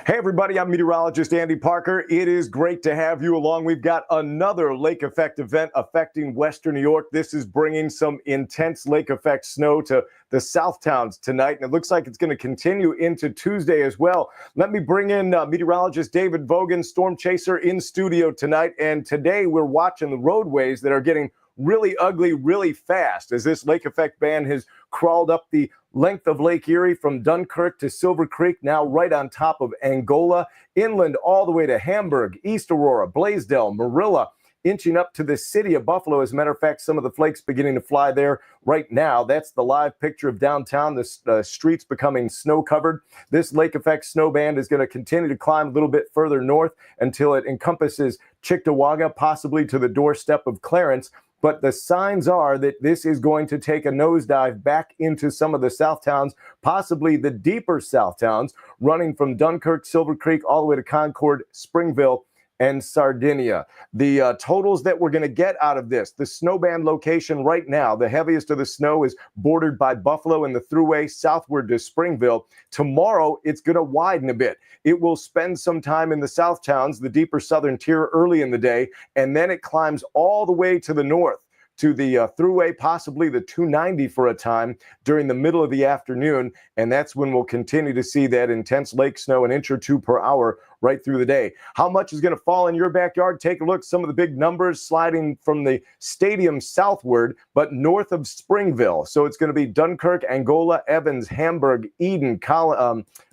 Hey, everybody, I'm meteorologist Andy Parker. It is great to have you along. We've got another lake effect event affecting Western New York. This is bringing some intense lake effect snow to the South Towns tonight, and it looks like it's going to continue into Tuesday as well. Let me bring in meteorologist David Vogan, storm chaser, in studio tonight. And today we're watching the roadways that are getting really ugly really fast as this lake effect band has crawled up the length of Lake Erie from Dunkirk to Silver Creek, now right on top of Angola, inland all the way to Hamburg, East Aurora, Blaisdell, Marilla, inching up to the city of Buffalo. As a matter of fact, some of the flakes beginning to fly there right now. That's the live picture of downtown, the streets becoming snow covered. This lake effect snow band is going to continue to climb a little bit further north until it encompasses Cheektowaga, possibly to the doorstep of Clarence. But the signs are that this is going to take a nosedive back into some of the South Towns, possibly the deeper South Towns, running from Dunkirk, Silver Creek, all the way to Concord, Springville, and Sardinia. The totals that we're going to get out of this, the snowband location right now, the heaviest of the snow is bordered by Buffalo and the Thruway southward to Springville. Tomorrow, it's going to widen a bit. It will spend some time in the South Towns, the deeper southern tier, early in the day, and then it climbs all the way to the north to the Thruway, possibly the 290 for a time during the middle of the afternoon. And that's when we'll continue to see that intense lake snow, an inch or two per hour right through the day. How much is going to fall in your backyard? Take a look. Some of the big numbers sliding from the stadium southward, but north of Springville. So it's going to be Dunkirk, Angola, Evans, Hamburg, Eden,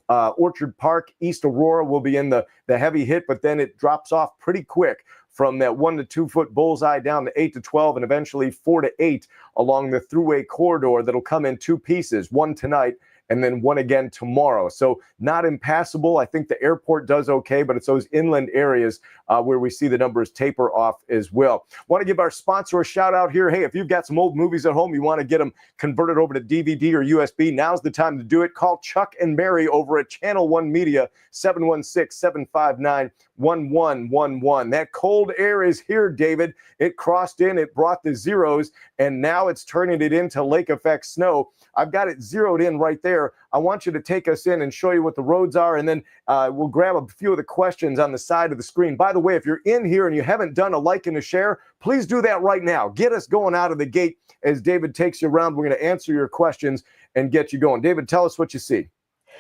Orchard Park, East Aurora will be in the heavy hit, but then it drops off pretty quick from that 1 to 2 foot bullseye down to 8 to 12 and eventually 4 to 8 along the Thruway corridor that'll come in two pieces, one tonight and then one again tomorrow. So not impassable. I think the airport does okay, but it's those inland areas where we see the numbers taper off as well. Want to give our sponsor a shout out here. Hey, if you've got some old movies at home, you want to get them converted over to DVD or USB, now's the time to do it. Call Chuck and Mary over at Channel One Media, 716-759-1111. That cold air is here, David. It crossed in, it brought the zeros, and now it's turning it into lake effect snow. I've got it zeroed in right there. I want you to take us in and show you what the roads are, and then we'll grab a few of the questions on the side of the screen. By the way, if you're in here and you haven't done a like and a share, please do that right now. Get us going out of the gate as David takes you around. We're going to answer your questions and get you going. David, tell us what you see.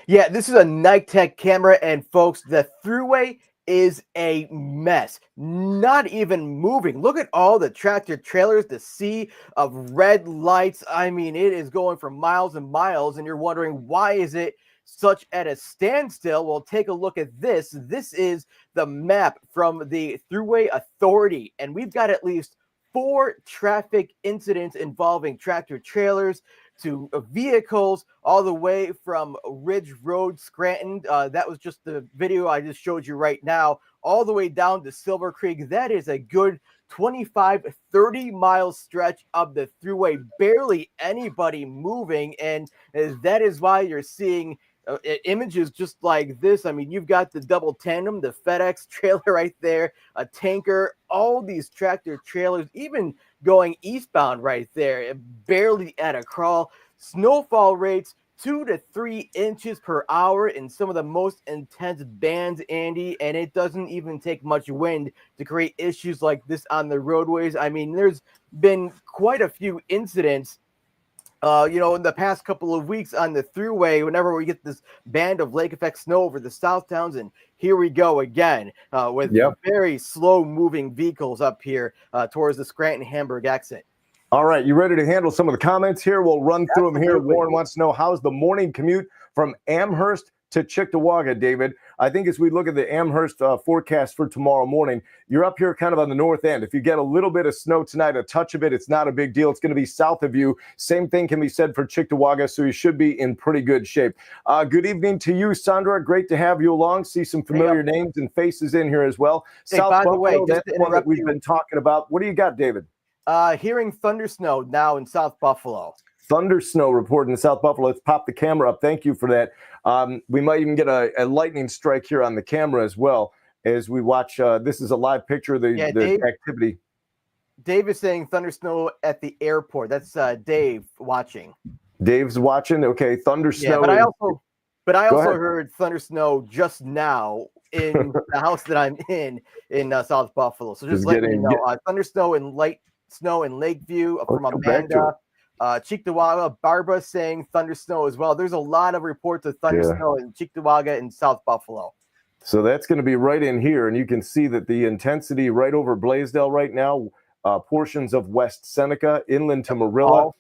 Yeah, this is a Nitek camera, and folks, the Thruway is a mess. Not even moving. Look at all the tractor trailers, the sea of red lights. I mean, it is going for miles and miles, and you're wondering, why is it such at a standstill? Well, take a look at this. This is the map from the Thruway Authority, and we've got at least 4 traffic incidents involving tractor trailers to vehicles all the way from Ridge Road, Scranton. That was just the video I just showed you right now, all the way down to Silver Creek. That is a good 25, 30-mile stretch of the Thruway. Barely anybody moving, and that is why you're seeing images just like this. I mean, you've got the double tandem, the FedEx trailer right there, a tanker, all these tractor trailers, even going eastbound right there, barely at a crawl. Snowfall rates 2 to 3 inches per hour in some of the most intense bands, Andy, and it doesn't even take much wind to create issues like this on the roadways. I mean, there's been quite a few incidents in the past couple of weeks on the Thruway, whenever we get this band of lake effect snow over the South Towns, and here we go again with very slow moving vehicles up here towards the Scranton Hamburg exit. All right, you ready to handle some of the comments here? We'll run through them here. Warren wants to know, how's the morning commute from Amherst to Cheektowaga, David? I think as we look at the Amherst forecast for tomorrow morning, you're up here kind of on the north end. If you get a little bit of snow tonight, a touch of it, it's not a big deal. It's going to be south of you. Same thing can be said for Cheektowaga, so you should be in pretty good shape. Good evening to you, Sandra. Great to have you along. See some familiar names and faces in here as well. Hey, South by Buffalo, the way, that's the one that we've been talking about. What do you got, David? Hearing thunder snow now in South Buffalo. Thunder snow report in South Buffalo. Let's pop the camera up. Thank you for that. We might even get a lightning strike here on the camera as well as we watch. This is a live picture of the activity. Dave is saying thunder snow at the airport. That's Dave watching. Dave's watching. Okay, thunder snow. Yeah, but I also But I Go also ahead. heard thunder snow just now in the house that I'm in South Buffalo. So just Just letting you getting. know, thunder snow and light snow in Lakeview Let's from go back to it. Amanda. Cheektowaga, Barbara saying thunder snow as well. There's a lot of reports of thunder Yeah. snow in Cheektowaga and South Buffalo. So that's going to be right in here, and you can see that the intensity right over Blaisdell right now, portions of West Seneca, inland to Marilla,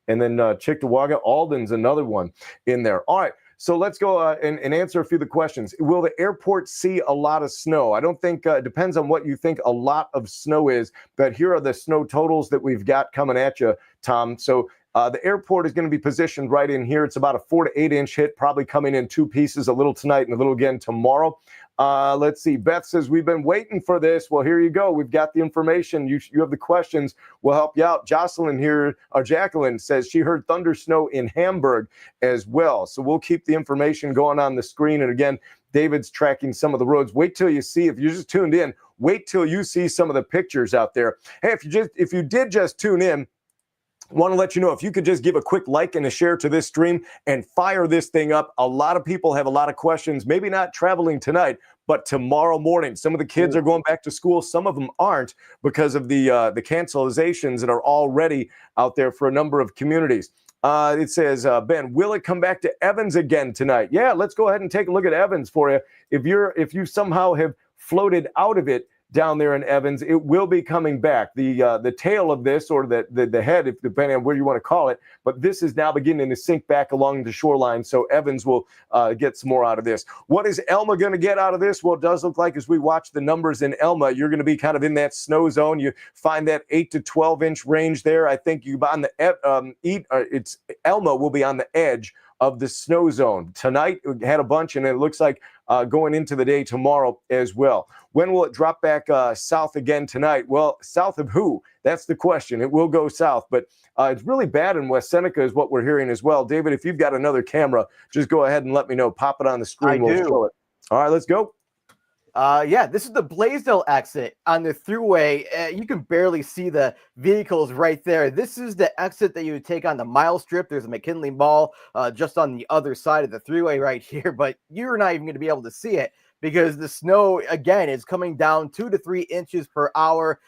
and then Cheektowaga. Alden's another one in there. All right, so let's go and answer a few of the questions. Will the airport see a lot of snow? I don't think, it depends on what you think a lot of snow is, but here are the snow totals that we've got coming at you, Tom. So the airport is going to be positioned right in here. It's about a 4 to 8 inch hit, probably coming in 2 pieces, a little tonight and a little again tomorrow. Let's see. Beth says, we've been waiting for this. Well, here you go. We've got the information. You have the questions. We'll help you out. Jocelyn here, or Jacqueline says she heard thunder snow in Hamburg as well. So we'll keep the information going on the screen. And again, David's tracking some of the roads. Wait till you see, if you just tuned in, wait till you see some of the pictures out there. Hey, if you did just tune in, want to let you know, if you could just give a quick like and a share to this stream and fire this thing up. A lot of people have a lot of questions, maybe not traveling tonight, but tomorrow morning. Some of the kids are going back to school. Some of them aren't because of the cancelizations that are already out there for a number of communities. It says, Ben, will it come back to Evans again tonight? Yeah, let's go ahead and take a look at Evans for you. If you somehow have floated out of it down there in Evans, it will be coming back. The tail of this, or the head, if depending on where you want to call it, but this is now beginning to sink back along the shoreline, so Evans will get some more out of this. What is Elma going to get out of this? Well, it does look like, as we watch the numbers in Elma, you're going to be kind of in that snow zone. You find that 8 to 12 inch range there. I think you on the Elma will be on the edge of the snow zone. Tonight, we had a bunch, and it looks like going into the day tomorrow as well. When will it drop back south again tonight? Well, south of who? That's the question. It will go south, but it's really bad in West Seneca is what we're hearing as well. David, if you've got another camera, just go ahead and let me know. Pop it on the screen. We'll show it. All right, let's go. Yeah, this is the Blaisdell exit on the thruway. You can barely see the vehicles right there. This is the exit that you would take on the mile strip. There's a McKinley Mall just on the other side of the thruway right here, but you're not even going to be able to see it because the snow, again, is coming down 2 to 3 inches per hour.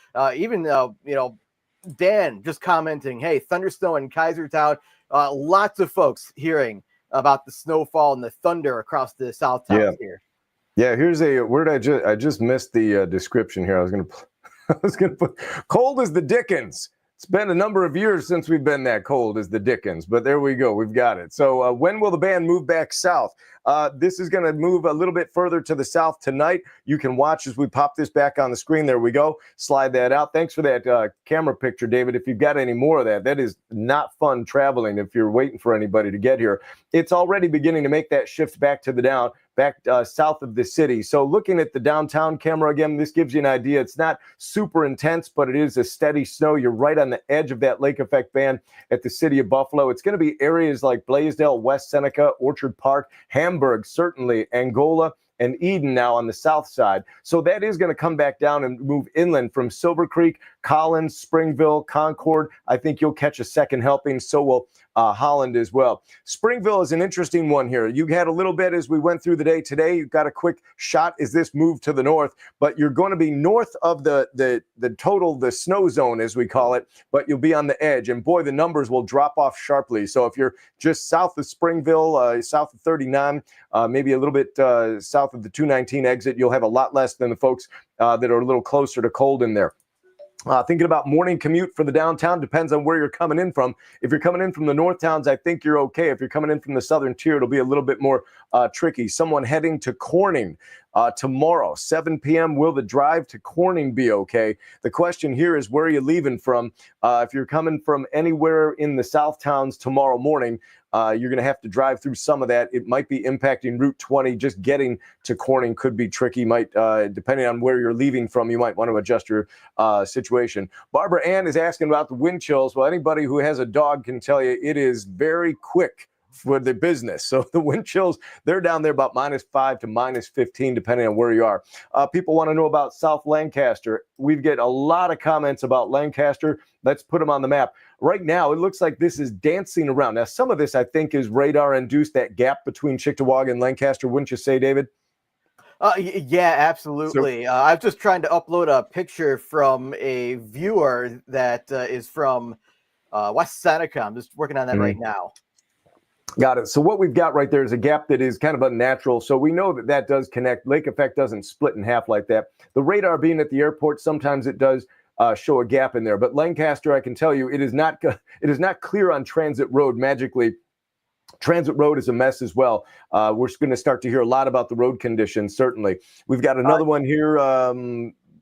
Dan just commenting, hey, thunder snow in Kaisertown. Lots of folks hearing about the snowfall and the thunder across the South Towns here. Yeah, here's I just missed the description here. I was gonna put cold as the Dickens. It's been a number of years since we've been that cold as the Dickens, but there we go. We've got it. So when will the band move back south? This is going to move a little bit further to the south tonight. You can watch as we pop this back on the screen. There we go. Slide that out. Thanks for that camera picture, David. If you've got any more of that, that is not fun traveling if you're waiting for anybody to get here. It's already beginning to make that shift back to the down. Back south of the city. So looking at the downtown camera again, this gives you an idea. It's not super intense, but it is a steady snow. You're right on the edge of that lake effect band at the city of Buffalo. It's going to be areas like Blaisdell, West Seneca, Orchard Park, Hamburg, certainly, Angola, and Eden now on the south side. So that is going to come back down and move inland from Silver Creek, Collins, Springville, Concord. I think you'll catch a second helping. So will Holland as well. Springville is an interesting one here. You had a little bit as we went through the day today. You got a quick shot as this moved to the north, but you're going to be north of the snow zone, as we call it, but you'll be on the edge. And boy, the numbers will drop off sharply. So if you're just south of Springville, south of 39, maybe a little bit south of the 219 exit, you'll have a lot less than the folks that are a little closer to Colden there. Thinking about morning commute for the downtown depends on where you're coming in from. If you're coming in from the north towns, I think you're okay. If you're coming in from the southern tier, it'll be a little bit more tricky. Someone heading to Corning tomorrow, 7 p.m. Will the drive to Corning be okay? The question here is, where are you leaving from? If you're coming from anywhere in the south towns tomorrow morning, you're going to have to drive through some of that. It might be impacting Route 20. Just getting to Corning could be tricky. Might, depending on where you're leaving from, you might want to adjust your situation. Barbara Ann is asking about the wind chills. Well, anybody who has a dog can tell you it is very quick for the business. So the wind chills, they're down there about -5 to -15, depending on where you are. People want to know about South Lancaster. We get a lot of comments about Lancaster. Let's put them on the map. Right now, it looks like this is dancing around. Now, some of this, I think, is radar-induced, that gap between Cheektowaga and Lancaster, wouldn't you say, David? Yeah, absolutely. I was just trying to upload a picture from a viewer that is from West Seneca. I'm just working on that right now. Got it. So what we've got right there is a gap that is kind of unnatural. So we know that that does connect. Lake effect doesn't split in half like that. The radar being at the airport, sometimes it does show a gap in there. But Lancaster, I can tell you, it is not clear on Transit Road magically. Transit Road is a mess as well. We're going to start to hear a lot about the road conditions, certainly. We've got another one here.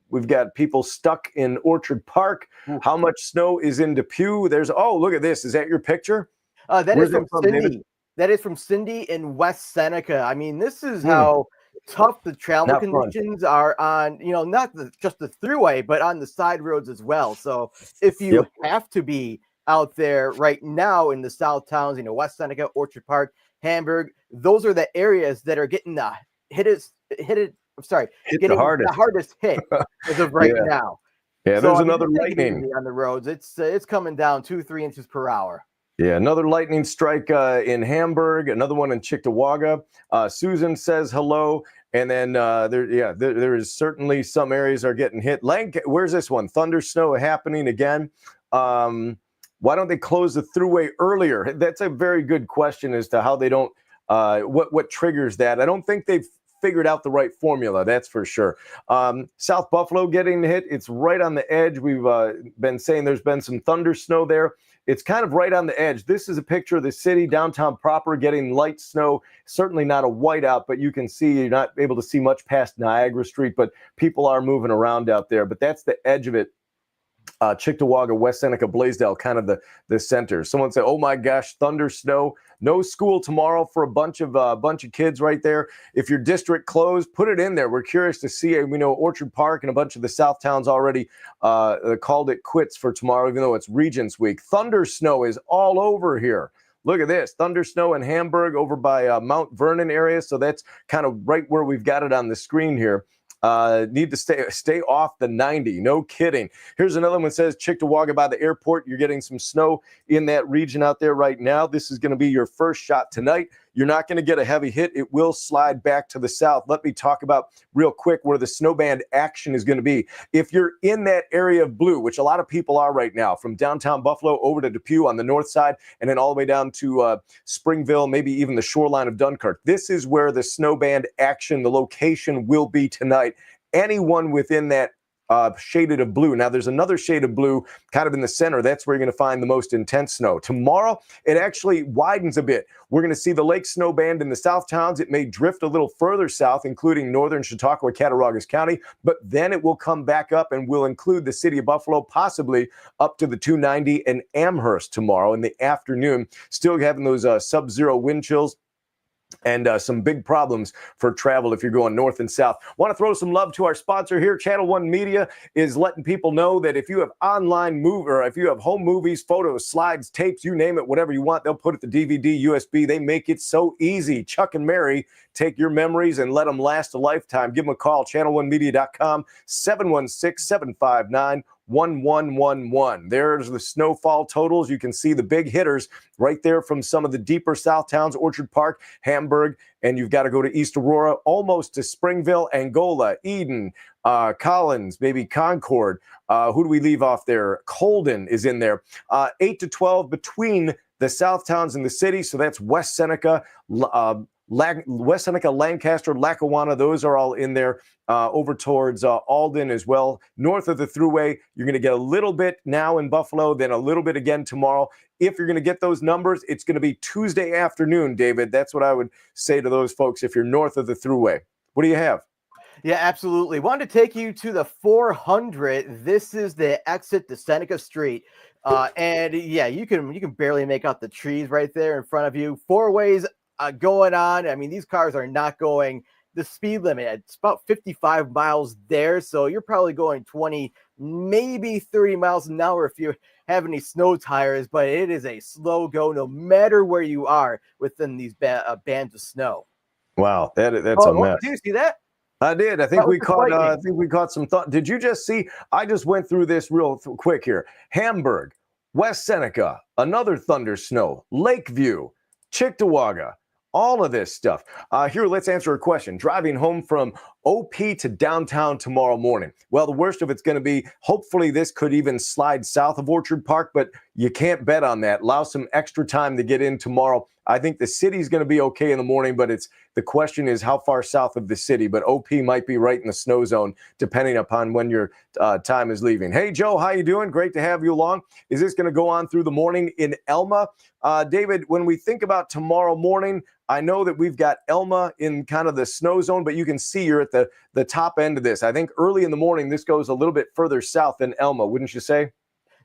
We've got people stuck in Orchard Park. How much snow is in Depew? Oh, look at this. Is that your picture? That is from Cindy. David? That is from Cindy in West Seneca. I mean, this is how tough the travel conditions are on, not just the thruway, but on the side roads as well. So if you have to be out there right now in the South towns, West Seneca, Orchard Park, Hamburg, those are the areas that are getting the hardest hit as of right now. Yeah, there's another lightning on the roads. It's coming down 2-3 inches per hour. Yeah, another lightning strike in Hamburg, another one in Cheektowaga. Susan says hello. And then there is certainly some areas are getting hit. Where's this one? Thunder snow happening again. Why don't they close the thruway earlier? That's a very good question as to how they don't, what triggers that. I don't think they've figured out the right formula, that's for sure. South Buffalo getting hit. It's right on the edge. We've been saying there's been some thunder snow there. It's kind of right on the edge. This is a picture of the city, downtown proper, getting light snow. Certainly not a whiteout, but you can see you're not able to see much past Niagara Street, but people are moving around out there. But that's the edge of it. Cheektowaga, West Seneca, Blaisdell, kind of the center. Someone said, "Oh my gosh, thunder snow, no school tomorrow for a bunch of kids right there." If your district closed, put it in there. We're curious to see. We know Orchard Park and a bunch of the South towns already called it quits for tomorrow, even though it's Regents Week. Thunder snow is all over here. Look at this, thunder snow in Hamburg over by Mount Vernon area. So that's kind of right where we've got it on the screen here. Need to stay off the 90. No kidding. Here's another one that says Cheektowaga by the airport. You're getting some snow in that region out there right now. This is going to be your first shot tonight. You're not going to get a heavy hit. It will slide back to the south. Let me talk about real quick where the snowband action is going to be. If you're in that area of blue, which a lot of people are right now, from downtown Buffalo over to Depew on the north side, and then all the way down to Springville, maybe even the shoreline of Dunkirk. This is where the snowband action, the location will be tonight. Anyone within that shaded of blue. Now, there's another shade of blue kind of in the center. That's where you're going to find the most intense snow. Tomorrow, it actually widens a bit. We're going to see the lake snow band in the south towns. It may drift a little further south, including northern Chautauqua, Cattaraugus County, but then it will come back up and will include the city of Buffalo, possibly up to the 290 and Amherst tomorrow in the afternoon. Still having those sub-zero wind chills. And some big problems for travel if you're going north and south. Want to throw some love to our sponsor here. Channel One Media is letting people know that if you have online movie, or if you have home movies, photos, slides, tapes, you name it, whatever you want, they'll put it to DVD, USB. They make it so easy. Chuck and Mary take your memories and let them last a lifetime. Give them a call, channel1media.com, 716-759-1111. There's the snowfall totals. You can see the big hitters right there from some of the deeper south towns, Orchard Park, Hamburg, and you've got to go to East Aurora, almost to Springville, Angola, Eden, Collins, maybe Concord. Who do we leave off there? Colden is in there. 8 to 12 between the south towns and the city. So that's West Seneca, West Seneca, Lancaster, Lackawanna, those are all in there. Over towards Alden as well. North of the thruway, you're going to get a little bit now in Buffalo, then a little bit again tomorrow. If you're going to get those numbers, it's going to be Tuesday afternoon, David. That's what I would say to those folks if you're north of the thruway. What do you have? Yeah, absolutely. Wanted to take you to the 400. This is the exit to Seneca Street. And yeah, you can barely make out the trees right there in front of you. Four ways going on. I mean, these cars are not going the speed limit. It's about 55 miles there, so you're probably going 20 maybe 30 miles an hour if you have any snow tires, but it is a slow go no matter where you are within these bands of snow. Wow, that's a Oh, mess. did you see that? I did. I That think was we just caught. I lightning. think we caught some thought. Did you just see? I just went through this real quick here. Hamburg, West Seneca, another thunder snow, Lakeview, Cheektowaga, all of this stuff. Here, let's answer a question. Driving home from OP to downtown tomorrow morning. Well, the worst of it's going to be, hopefully this could even slide south of Orchard Park, but you can't bet on that. Allow some extra time to get in tomorrow. I think the city's going to be okay in the morning, but the question is how far south of the city. But OP might be right in the snow zone, depending upon when your time is leaving. Hey, Joe, how you doing? Great to have you along. Is this going to go on through the morning in Elma? David, when we think about tomorrow morning, I know that we've got Elma in kind of the snow zone, but you can see you're at the top end of this. I think early in the morning, this goes a little bit further south than Elma, wouldn't you say?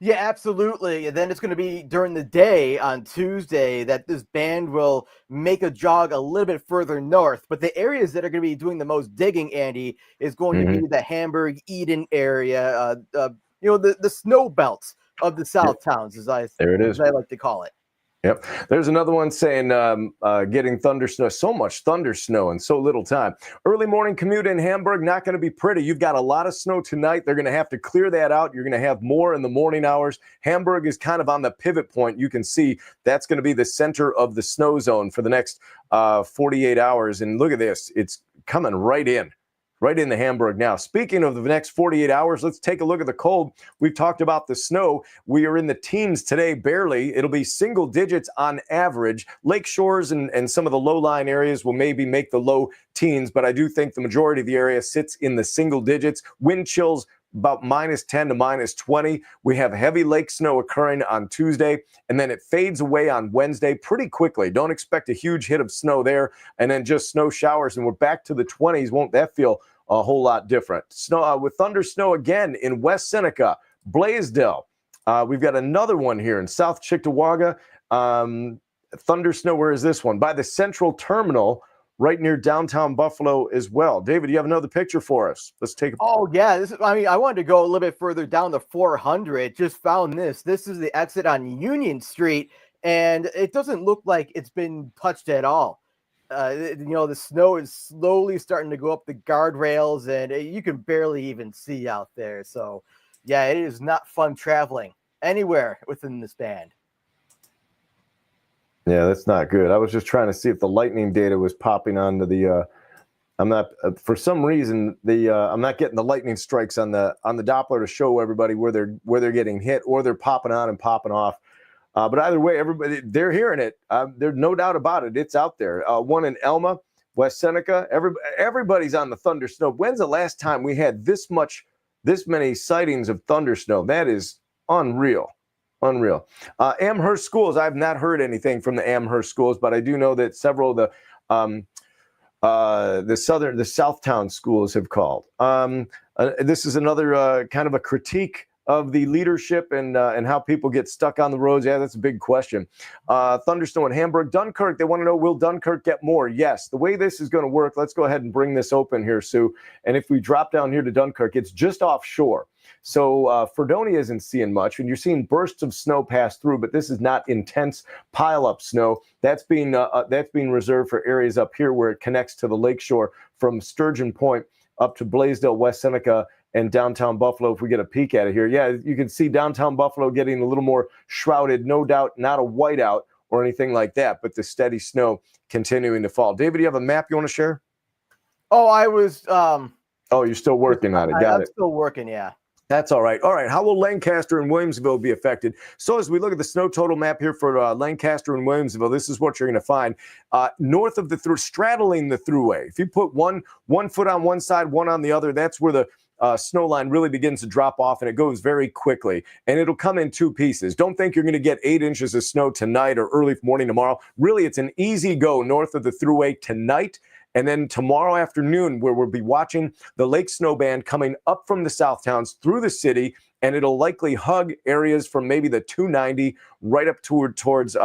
Yeah, absolutely. And then it's going to be during the day on Tuesday that this band will make a jog a little bit further north. But the areas that are going to be doing the most digging, Andy, is going to be the Hamburg, Eden area, the snow belts of the South towns, There it is. as I like to call it. Yep. There's another one saying getting thunder snow, so much thunder snow in so little time. Early morning commute in Hamburg, not going to be pretty. You've got a lot of snow tonight. They're going to have to clear that out. You're going to have more in the morning hours. Hamburg is kind of on the pivot point. You can see that's going to be the center of the snow zone for the next 48 hours. And look at this. It's coming right in the Hamburg now. Speaking of the next 48 hours, let's take a look at the cold. We've talked about the snow. We are in the teens today, barely. It'll be single digits on average. Lake shores and some of the low-lying areas will maybe make the low teens, but I do think the majority of the area sits in the single digits. Wind chills about -10 to -20. We have heavy lake snow occurring on Tuesday, and then it fades away on Wednesday pretty quickly. Don't expect a huge hit of snow there, and then just snow showers, and we're back to the 20s. Won't that feel a whole lot different? Snow with thunder snow again in West Seneca, Blaisdell. We've got another one here in South Cheektowaga. Thunder snow, where is this one? By the Central Terminal, right near downtown Buffalo as well. David, you have another picture for us. Let's take a Oh, yeah. I wanted to go a little bit further down the 400. Just found this. This is the exit on Union Street, and it doesn't look like it's been touched at all. The snow is slowly starting to go up the guardrails, and you can barely even see out there. So, yeah, it is not fun traveling anywhere within this band. Yeah, that's not good. I was just trying to see if the lightning data was popping onto the. I'm not for some reason I'm not getting the lightning strikes on the Doppler to show everybody where they're getting hit or they're popping on and popping off. But either way, everybody they're hearing it. There's no doubt about it. It's out there. One in Elma, West Seneca. Everybody's on the thunder snow. When's the last time we had this many sightings of thunder snow? That is unreal. Unreal. Amherst schools. I've not heard anything from the Amherst schools, but I do know that several of the Southtown schools have called. This is another kind of a critique of the leadership and how people get stuck on the roads. Yeah, that's a big question. Thundersnow in Hamburg, Dunkirk. They want to know, will Dunkirk get more? Yes. The way this is going to work, let's go ahead and bring this open here, Sue. And if we drop down here to Dunkirk, it's just offshore. So Fredonia isn't seeing much, and you're seeing bursts of snow pass through, but this is not intense pile-up snow. That's being reserved for areas up here where it connects to the lakeshore from Sturgeon Point up to Blaisdell, West Seneca, and downtown Buffalo. If we get a peek at it here, yeah, you can see downtown Buffalo getting a little more shrouded. No doubt, not a whiteout or anything like that, but the steady snow continuing to fall. David, do you have a map you want to share? Oh, I was. Oh, you're still working on it. Got it. I'm still working. Yeah. That's all right. All right. How will Lancaster and Williamsville be affected? So as we look at the snow total map here for Lancaster and Williamsville, this is what you're going to find. North of straddling the thruway. If you put one foot on one side, one on the other, that's where the snow line really begins to drop off, and it goes very quickly. And it'll come in two pieces. Don't think you're going to get 8 inches of snow tonight or early morning tomorrow. Really, it's an easy go north of the thruway tonight. And then tomorrow afternoon, where we'll be watching the Lake Snow Band coming up from the South Towns through the city, and it'll likely hug areas from maybe the 290 right up towards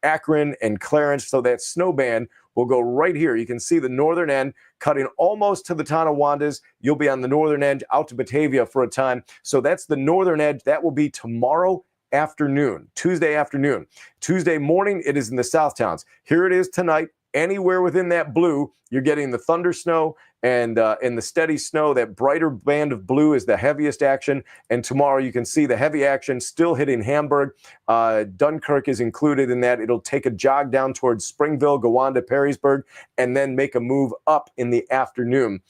Akron and Clarence. So that snow band will go right here. You can see the northern end cutting almost to the Tonawandas. You'll be on the northern edge out to Batavia for a time. So that's the northern edge. That will be tomorrow afternoon, Tuesday afternoon. Tuesday morning, it is in the South Towns. Here it is tonight. Anywhere within that blue, you're getting the thunder snow and the steady snow. That brighter band of blue is the heaviest action. And tomorrow you can see the heavy action still hitting Hamburg. Dunkirk is included in that. It'll take a jog down towards Springville, Gowanda, Perrysburg, and then make a move up in the afternoon.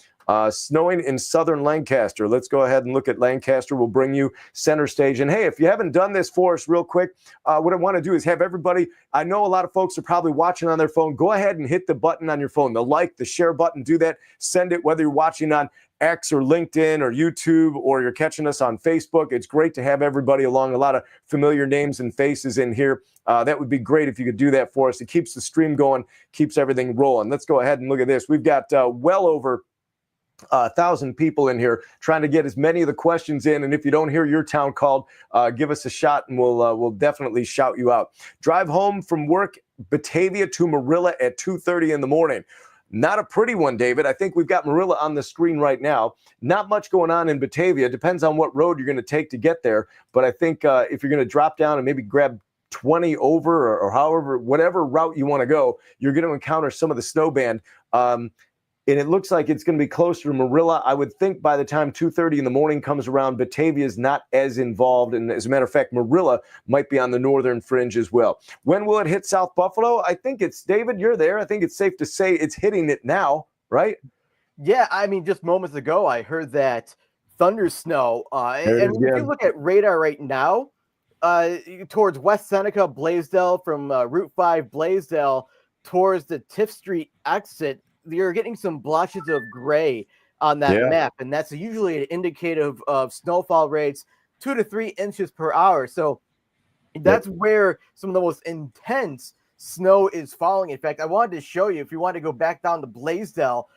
Snowing in southern Lancaster. Let's go ahead and look at Lancaster. We'll bring you center stage. And hey, if you haven't done this for us real quick, what I want to do is have everybody, I know a lot of folks are probably watching on their phone. Go ahead and hit the button on your phone, the like, the share button, do that. Send it, whether you're watching on X or LinkedIn or YouTube, or you're catching us on Facebook. It's great to have everybody along. A lot of familiar names and faces in here. That would be great if you could do that for us. It keeps the stream going, keeps everything rolling. Let's go ahead and look at this. We've got well over 1,000 people in here trying to get as many of the questions in. And if you don't hear your town called, give us a shot and we'll definitely shout you out. Drive home from work, Batavia to Marilla at 2:30 in the morning. Not a pretty one, David. I think we've got Marilla on the screen right now. Not much going on in Batavia. Depends on what road you're going to take to get there. But I think if you're going to drop down and maybe grab 20 over or however, whatever route you want to go, you're going to encounter some of the snow band. And it looks like it's going to be closer to Marilla. I would think by the time 2:30 in the morning comes around, Batavia is not as involved. And as a matter of fact, Marilla might be on the northern fringe as well. When will it hit South Buffalo? I think it's, David, you're there. I think it's safe to say it's hitting it now, right? Yeah, I mean, just moments ago, I heard that thunder snow. And if you look at radar right now, towards West Seneca, Blaisdell, from Route 5 Blaisdell towards the Tiff Street exit, you're getting some blotches of gray on that map, and that's usually an indicator of snowfall rates 2 to 3 inches per hour. So that's where some of the most intense snow is falling. In fact, I wanted to show you, if you want to go back down to Blaisdell,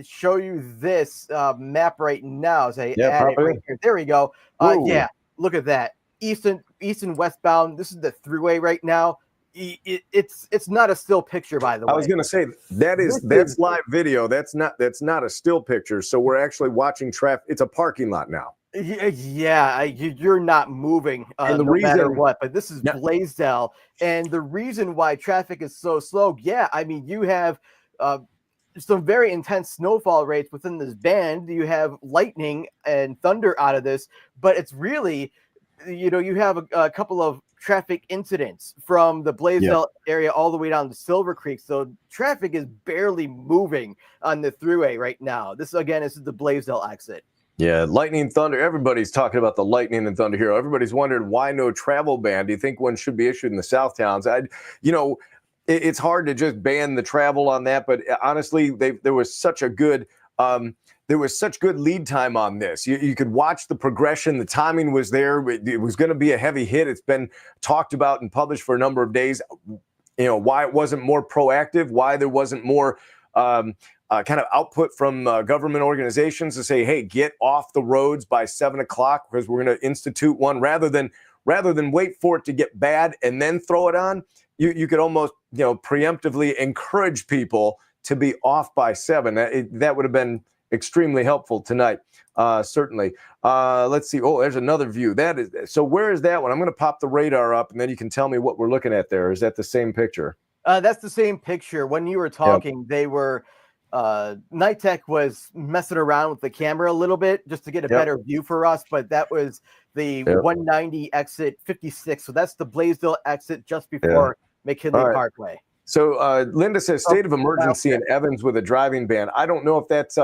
show you this map right now. Say, add it right here. There we go. Yeah, look at that. East and westbound. This is the thruway right now. It's not a still picture, by the way. I was going to say that's live video. That's not a still picture. So we're actually watching traffic. It's a parking lot now. Yeah, you're not moving and the no reason, matter what. But this is Blaisdell, and the reason why traffic is so slow. Yeah, I mean, you have some very intense snowfall rates within this band. You have lightning and thunder out of this, but it's really, you have a couple of traffic incidents from the Blaisdell area all the way down to Silver Creek. So traffic is barely moving on the thruway right now. This is the Blaisdell exit. Yeah, lightning and thunder. Everybody's talking about the lightning and thunder here. Everybody's wondering why no travel ban. Do you think one should be issued in the South Towns? It's hard to just ban the travel on that, but honestly, there was such good lead time on this. You could watch the progression. The timing was there. It was going to be a heavy hit. It's been talked about and published for a number of days. Why it wasn't more proactive, why there wasn't more kind of output from government organizations to say, hey, get off the roads by 7 o'clock because we're going to institute one rather than wait for it to get bad and then throw it on. You could almost, preemptively encourage people to be off by 7. That would have been extremely helpful tonight, certainly. Let's see. Oh, there's another view. So where is that one? I'm going to pop the radar up, and then you can tell me what we're looking at there. Is that the same picture? That's the same picture. When you were talking, they were Night Tech was messing around with the camera a little bit just to get a better view for us, but that was the 190 exit 56. So that's the Blaisdell exit just before McKinley Parkway. So Linda says state of emergency in Evans with a driving ban. I don't know if that's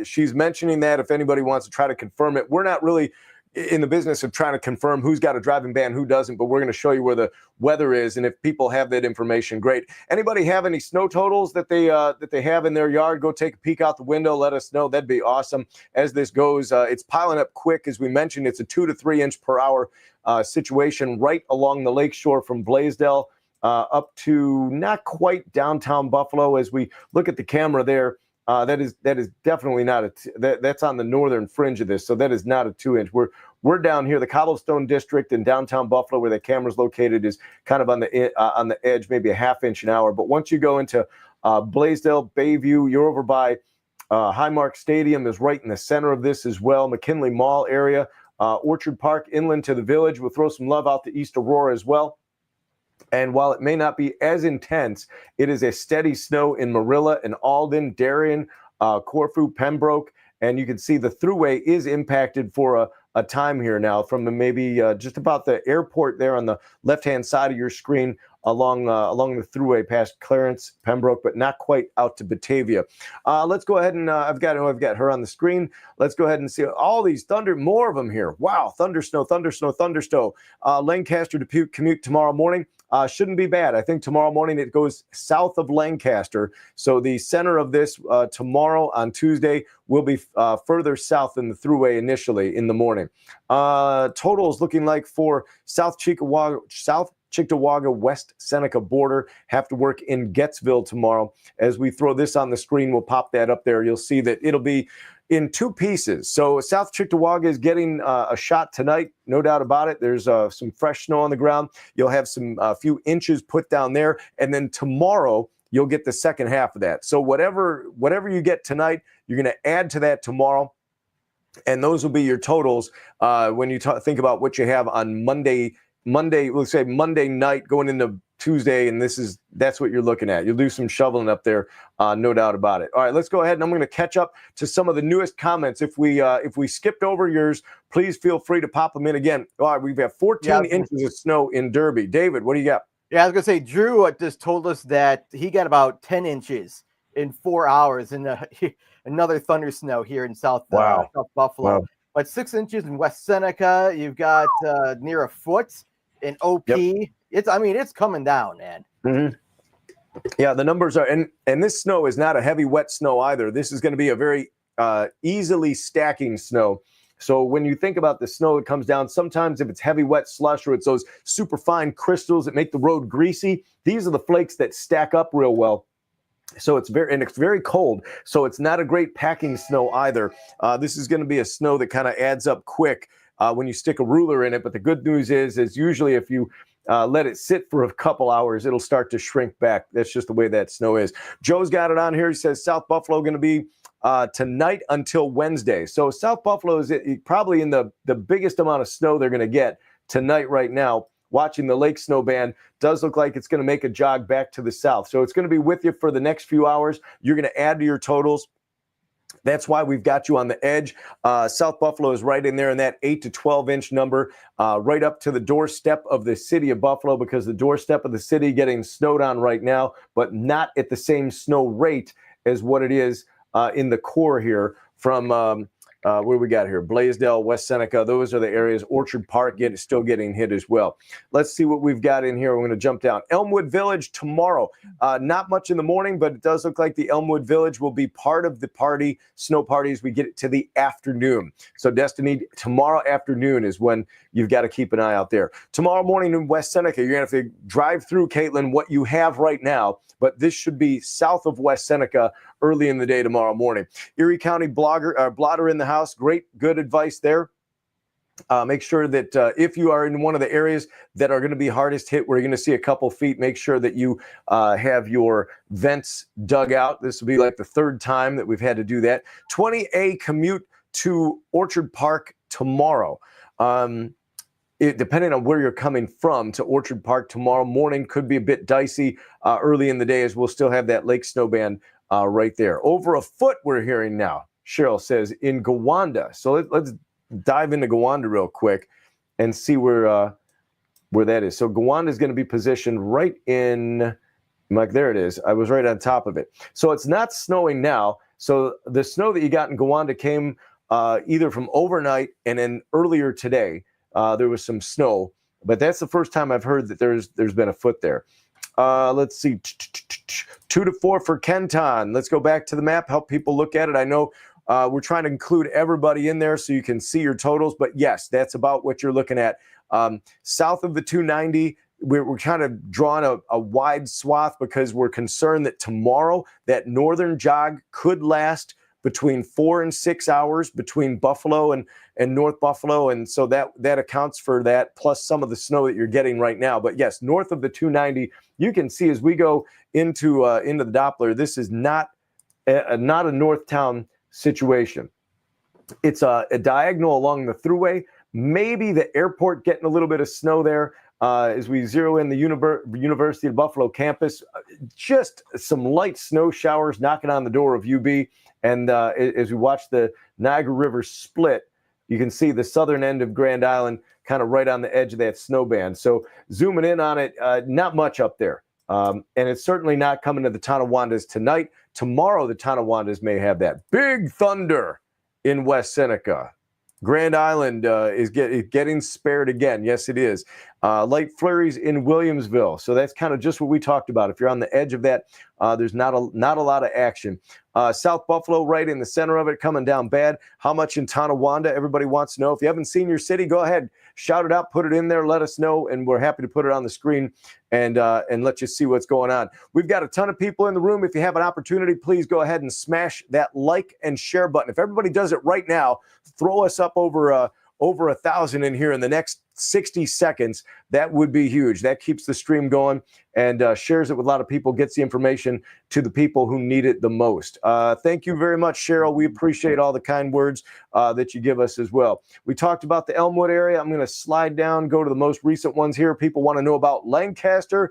she's mentioning that. If anybody wants to try to confirm it, we're not really in the business of trying to confirm who's got a driving ban, who doesn't, but we're going to show you where the weather is. And if people have that information, great. Anybody have any snow totals that they have in their yard? Go take a peek out the window. Let us know. That'd be awesome. As this goes, it's piling up quick. As we mentioned, it's a 2 to 3 inch per hour situation right along the lakeshore from Blaisdell up to not quite downtown Buffalo. As we look at the camera there, that is definitely not that's on the northern fringe of this. So that is not a 2 inch. We're down here. The Cobblestone District in downtown Buffalo, where the camera's located, is kind of on the edge, maybe a 1/2 inch an hour. But once you go into Blaisdell, Bayview, you're over by Highmark Stadium is right in the center of this as well. McKinley Mall area, Orchard Park, inland to the village. We'll throw some love out to East Aurora as well. And while it may not be as intense, it is a steady snow in Marilla and Alden, Darien, Corfu, Pembroke. And you can see the thruway is impacted for a time here now from maybe just about the airport there on the left-hand side of your screen along the thruway past Clarence, Pembroke, but not quite out to Batavia. Let's go ahead and I've got her on the screen. Let's go ahead and see all these more of them here. Wow, thunder snow. Lancaster to commute tomorrow morning. Shouldn't be bad. I think tomorrow morning it goes south of Lancaster. So the center of this tomorrow on Tuesday will be further south than the thruway initially in the morning. Total is looking like for South Cheektowaga, West Seneca border. Have to work in Gettsville tomorrow. As we throw this on the screen, we'll pop that up there. You'll see that it'll be in two pieces. So South Cheektowaga is getting a shot tonight, no doubt about it. There's some fresh snow on the ground. You'll have some few inches put down there. And then tomorrow, you'll get the second half of that. So whatever you get tonight, you're going to add to that tomorrow. And those will be your totals when you think about what you have on Monday, let's say Monday night going into Tuesday, and that's what you're looking at. You'll do some shoveling up there, no doubt about it. All right, let's go ahead, and I'm going to catch up to some of the newest comments. If we skipped over yours, please feel free to pop them in again. All right, we've got 14 inches of snow in Derby. David, what do you got? Yeah, I was going to say, Drew just told us that he got about 10 inches in 4 hours in another thunder snow here in South Buffalo. Wow. But 6 inches in West Seneca. You've got near a foot in OP. Yep. It's coming down, man. Mm-hmm. Yeah, the numbers are, and this snow is not a heavy, wet snow either. This is going to be a very easily stacking snow. So when you think about the snow that comes down, sometimes if it's heavy, wet slush or it's those super fine crystals that make the road greasy, these are the flakes that stack up real well. So it's very cold. So it's not a great packing snow either. This is going to be a snow that kind of adds up quick when you stick a ruler in it. But the good news is usually if you let it sit for a couple hours, it'll start to shrink back. That's just the way that snow is. Joe's got it on here. He says South Buffalo going to be tonight until Wednesday. So South Buffalo is probably in the biggest amount of snow they're going to get tonight right now. Watching the lake snow band does look like it's going to make a jog back to the south. So it's going to be with you for the next few hours. You're going to add to your totals. That's why we've got you on the edge. South Buffalo is right in there in that 8 to 12 inch number, right up to the doorstep of the city of Buffalo, because the doorstep of the city getting snowed on right now, but not at the same snow rate as what it is in the core here from where we got here, Blaisdell, West Seneca. Those are the areas. Orchard Park still getting hit as well. Let's see what we've got in here. We're going to jump down. Elmwood Village tomorrow. Not much in the morning, but it does look like the Elmwood Village will be part of the snow party as we get it to the afternoon. So Destiny, tomorrow afternoon is when you've got to keep an eye out there. Tomorrow morning in West Seneca, you're going to have to drive through, Caitlin, what you have right now, but this should be south of West Seneca early in the day tomorrow morning. Erie County blotter in the house. Good advice there. Make sure that if you are in one of the areas that are going to be hardest hit, where you're going to see a couple feet, make sure that you have your vents dug out. This will be like the third time that we've had to do that. 20A commute to Orchard Park tomorrow. Depending on where you're coming from to Orchard Park tomorrow morning could be a bit dicey early in the day, as we'll still have that lake snow band right there. Over a foot we're hearing now, Cheryl says, in Gowanda. So let's dive into Gowanda real quick and see where that is. So Gowanda is going to be positioned right in, Mike, there it is. I was right on top of it. So it's not snowing now. So the snow that you got in Gowanda came either from overnight and then earlier today. There was some snow, but that's the first time I've heard that there's been a foot there. Let's see, 2 to 4 for Kenton. Let's go back to the map, help people look at it. I know we're trying to include everybody in there so you can see your totals, but yes, that's about what you're looking at. South of the 290, we're kind of drawing a wide swath because we're concerned that tomorrow that northern jog could last between 4 and 6 hours between Buffalo and North Buffalo. And so that accounts for that, plus some of the snow that you're getting right now. But yes, north of the 290, you can see as we go into the Doppler, this is not a Northtown situation. It's a diagonal along the thruway. Maybe the airport getting a little bit of snow there as we zero in the University of Buffalo campus. Just some light snow showers knocking on the door of UB. And as we watch the Niagara River split, you can see the southern end of Grand Island kind of right on the edge of that snow band. So zooming in on it, not much up there. And it's certainly not coming to the Tonawondas tonight. Tomorrow, the Tonawondas may have that. Big thunder in West Seneca. Grand Island is getting spared again. Yes, it is. Light flurries in Williamsville. So that's kind of just what we talked about. If you're on the edge of that, there's not a lot of action. South Buffalo right in the center of it, coming down bad. How much in Tonawanda? Everybody wants to know. If you haven't seen your city, go ahead, shout it out, put it in there, let us know, and we're happy to put it on the screen and let you see what's going on. We've got a ton of people in the room. If you have an opportunity, please go ahead and smash that like and share button. If everybody does it right now, throw us up over 1,000 in here in the next 60 seconds. That would be huge. That keeps the stream going and shares it with a lot of people, gets the information to the people who need it the most. Thank you very much, Cheryl. We appreciate all the kind words that you give us as well. We talked about the Elmwood area. I'm going to slide down, go to the most recent ones here. People want to know about Lancaster.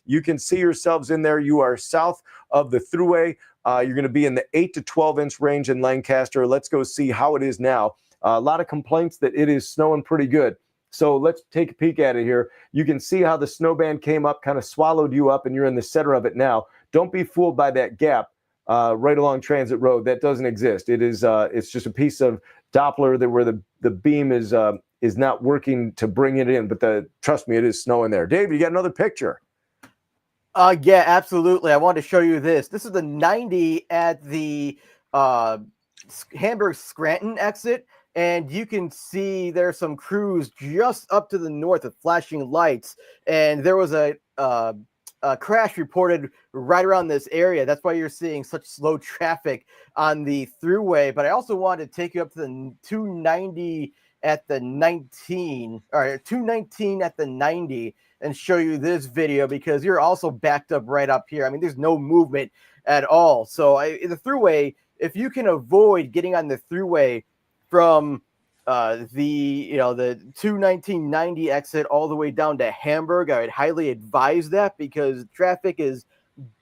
You can see yourselves in there. You are south of the thruway. You're going to be in the 8 to 12 inch range in Lancaster. Let's go see how it is now. A lot of complaints that it is snowing pretty good. So let's take a peek at it here. You can see how the snow band came up, kind of swallowed you up, and you're in the center of it now. Don't be fooled by that gap right along Transit Road. That doesn't exist. It's just a piece of Doppler where the beam is not working to bring it in. But trust me, it is snowing there. Dave, you got another picture. Yeah, absolutely. I wanted to show you this. This is the 90 at the Hamburg Scranton exit, and you can see there's some crews just up to the north with flashing lights, and there was a crash reported right around this area. That's why you're seeing such slow traffic on the thruway. But I also wanted to take you up to the 290 at the 19, or 219 at the 90, and show you this video because you're also backed up right up here. I mean, there's no movement at all. So the thruway, if you can avoid getting on the thruway from the 219-90 exit all the way down to Hamburg, I would highly advise that because traffic is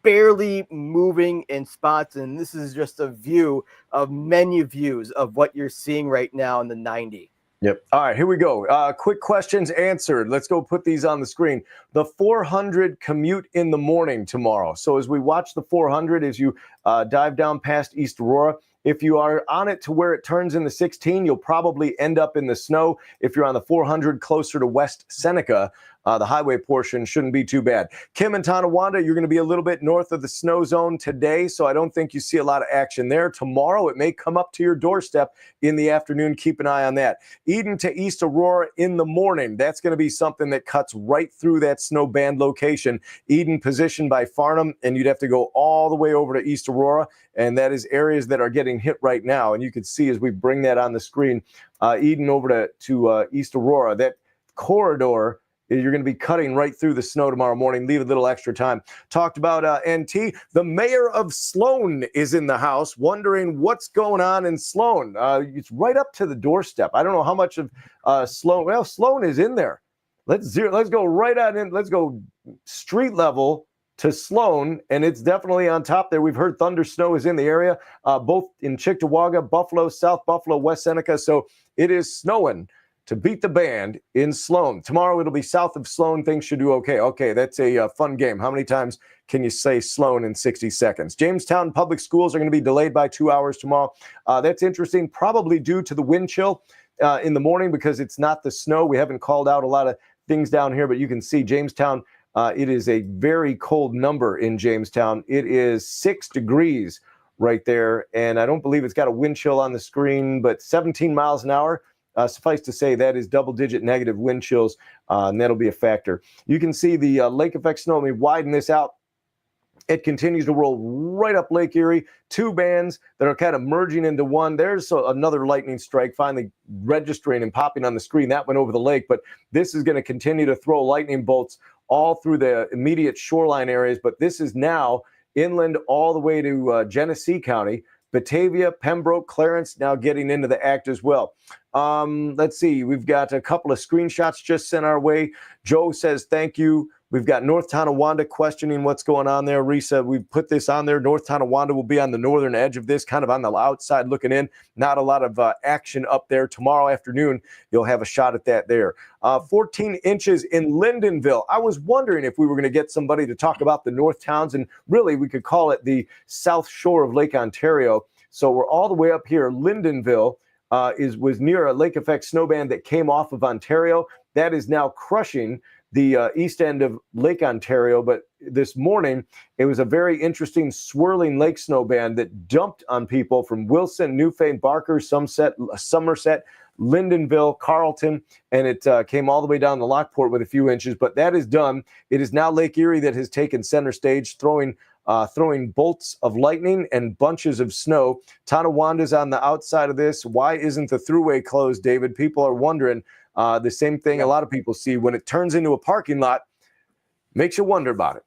barely moving in spots, and this is just a view of many views of what you're seeing right now in the 90. Yep. All right, here we go. Quick questions answered. Let's go put these on the screen. The 400 commute in the morning tomorrow. So as we watch the 400, as you dive down past East Aurora, if you are on it to where it turns in the 16, you'll probably end up in the snow. If you're on the 400 closer to West Seneca, the highway portion shouldn't be too bad. Kim and Tonawanda, you're going to be a little bit north of the snow zone today, so I don't think you see a lot of action there. Tomorrow, it may come up to your doorstep in the afternoon. Keep an eye on that. Eden to East Aurora in the morning. That's going to be something that cuts right through that snow band location. Eden positioned by Farnham, and you'd have to go all the way over to East Aurora, and that is areas that are getting hit right now. And you can see as we bring that on the screen, Eden over to East Aurora, that corridor, you're going to be cutting right through the snow tomorrow morning. Leave a little extra time. Talked about NT. The mayor of Sloan is in the house, wondering what's going on in Sloan. It's right up to the doorstep. I don't know how much of Sloan. Well, Sloan is in there. Let's go right on in. Let's go street level to Sloan, and it's definitely on top there. We've heard thunder snow is in the area, both in Cheektowaga, Buffalo, South Buffalo, West Seneca. So it is snowing to beat the band in Sloan. Tomorrow it'll be south of Sloan. Things should do okay. Okay, that's a fun game. How many times can you say Sloan in 60 seconds? Jamestown Public Schools are going to be delayed by 2 hours tomorrow. That's interesting, probably due to the wind chill in the morning because it's not the snow. We haven't called out a lot of things down here, but you can see Jamestown, it is a very cold number in Jamestown. It is 6 degrees right there, and I don't believe it's got a wind chill on the screen, but 17 miles an hour. Suffice to say, that is double-digit negative wind chills, and that'll be a factor. You can see the lake effect snow. Let me widen this out. It continues to roll right up Lake Erie. Two bands that are kind of merging into one. There's another lightning strike finally registering and popping on the screen. That went over the lake, but this is going to continue to throw lightning bolts all through the immediate shoreline areas. But this is now inland all the way to Genesee County. Batavia, Pembroke, Clarence now getting into the act as well. Let's see. We've got a couple of screenshots just sent our way. Joe says, thank you. We've got North Tonawanda questioning what's going on there. Risa, we've put this on there. North Tonawanda will be on the northern edge of this, kind of on the outside looking in. Not a lot of action up there. Tomorrow afternoon, you'll have a shot at that there. 14 inches in Lyndonville. I was wondering if we were going to get somebody to talk about the North Towns, and really we could call it the South Shore of Lake Ontario. So we're all the way up here. Lyndonville was near a lake effect snowband that came off of Ontario. That is now crushing the east end of Lake Ontario. But this morning, it was a very interesting swirling lake snowband that dumped on people from Wilson, Newfane, Barker, Somerset, Lyndonville, Carleton, and it came all the way down to Lockport with a few inches. But that is done. It is now Lake Erie that has taken center stage, throwing bolts of lightning and bunches of snow. Tonawanda's on the outside of this. Why isn't the thruway closed, David? People are wondering. The same thing a lot of people see when it turns into a parking lot. Makes you wonder about it.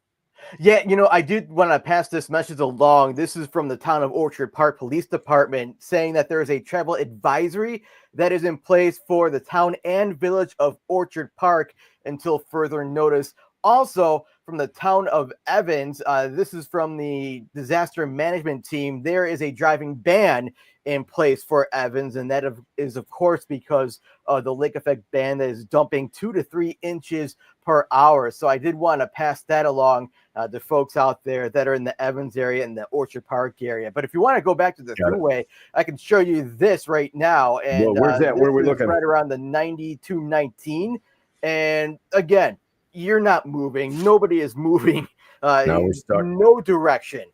Yeah, I did want to pass this message along. This is from the Town of Orchard Park Police Department saying that there is a travel advisory that is in place for the town and village of Orchard Park until further notice. Also, from the town of Evans, this is from the disaster management team. There is a driving ban in place for Evans, and that is of course because the lake effect ban that is dumping 2 to 3 inches per hour. So I did want to pass that along to folks out there that are in the Evans area and the Orchard Park area. But if you want to go back to the thruway, I can show you this right now. And well, where's that? Where are we looking? Right around the 9219. And again, you're not moving. Nobody is moving. No, we're stuck. No direction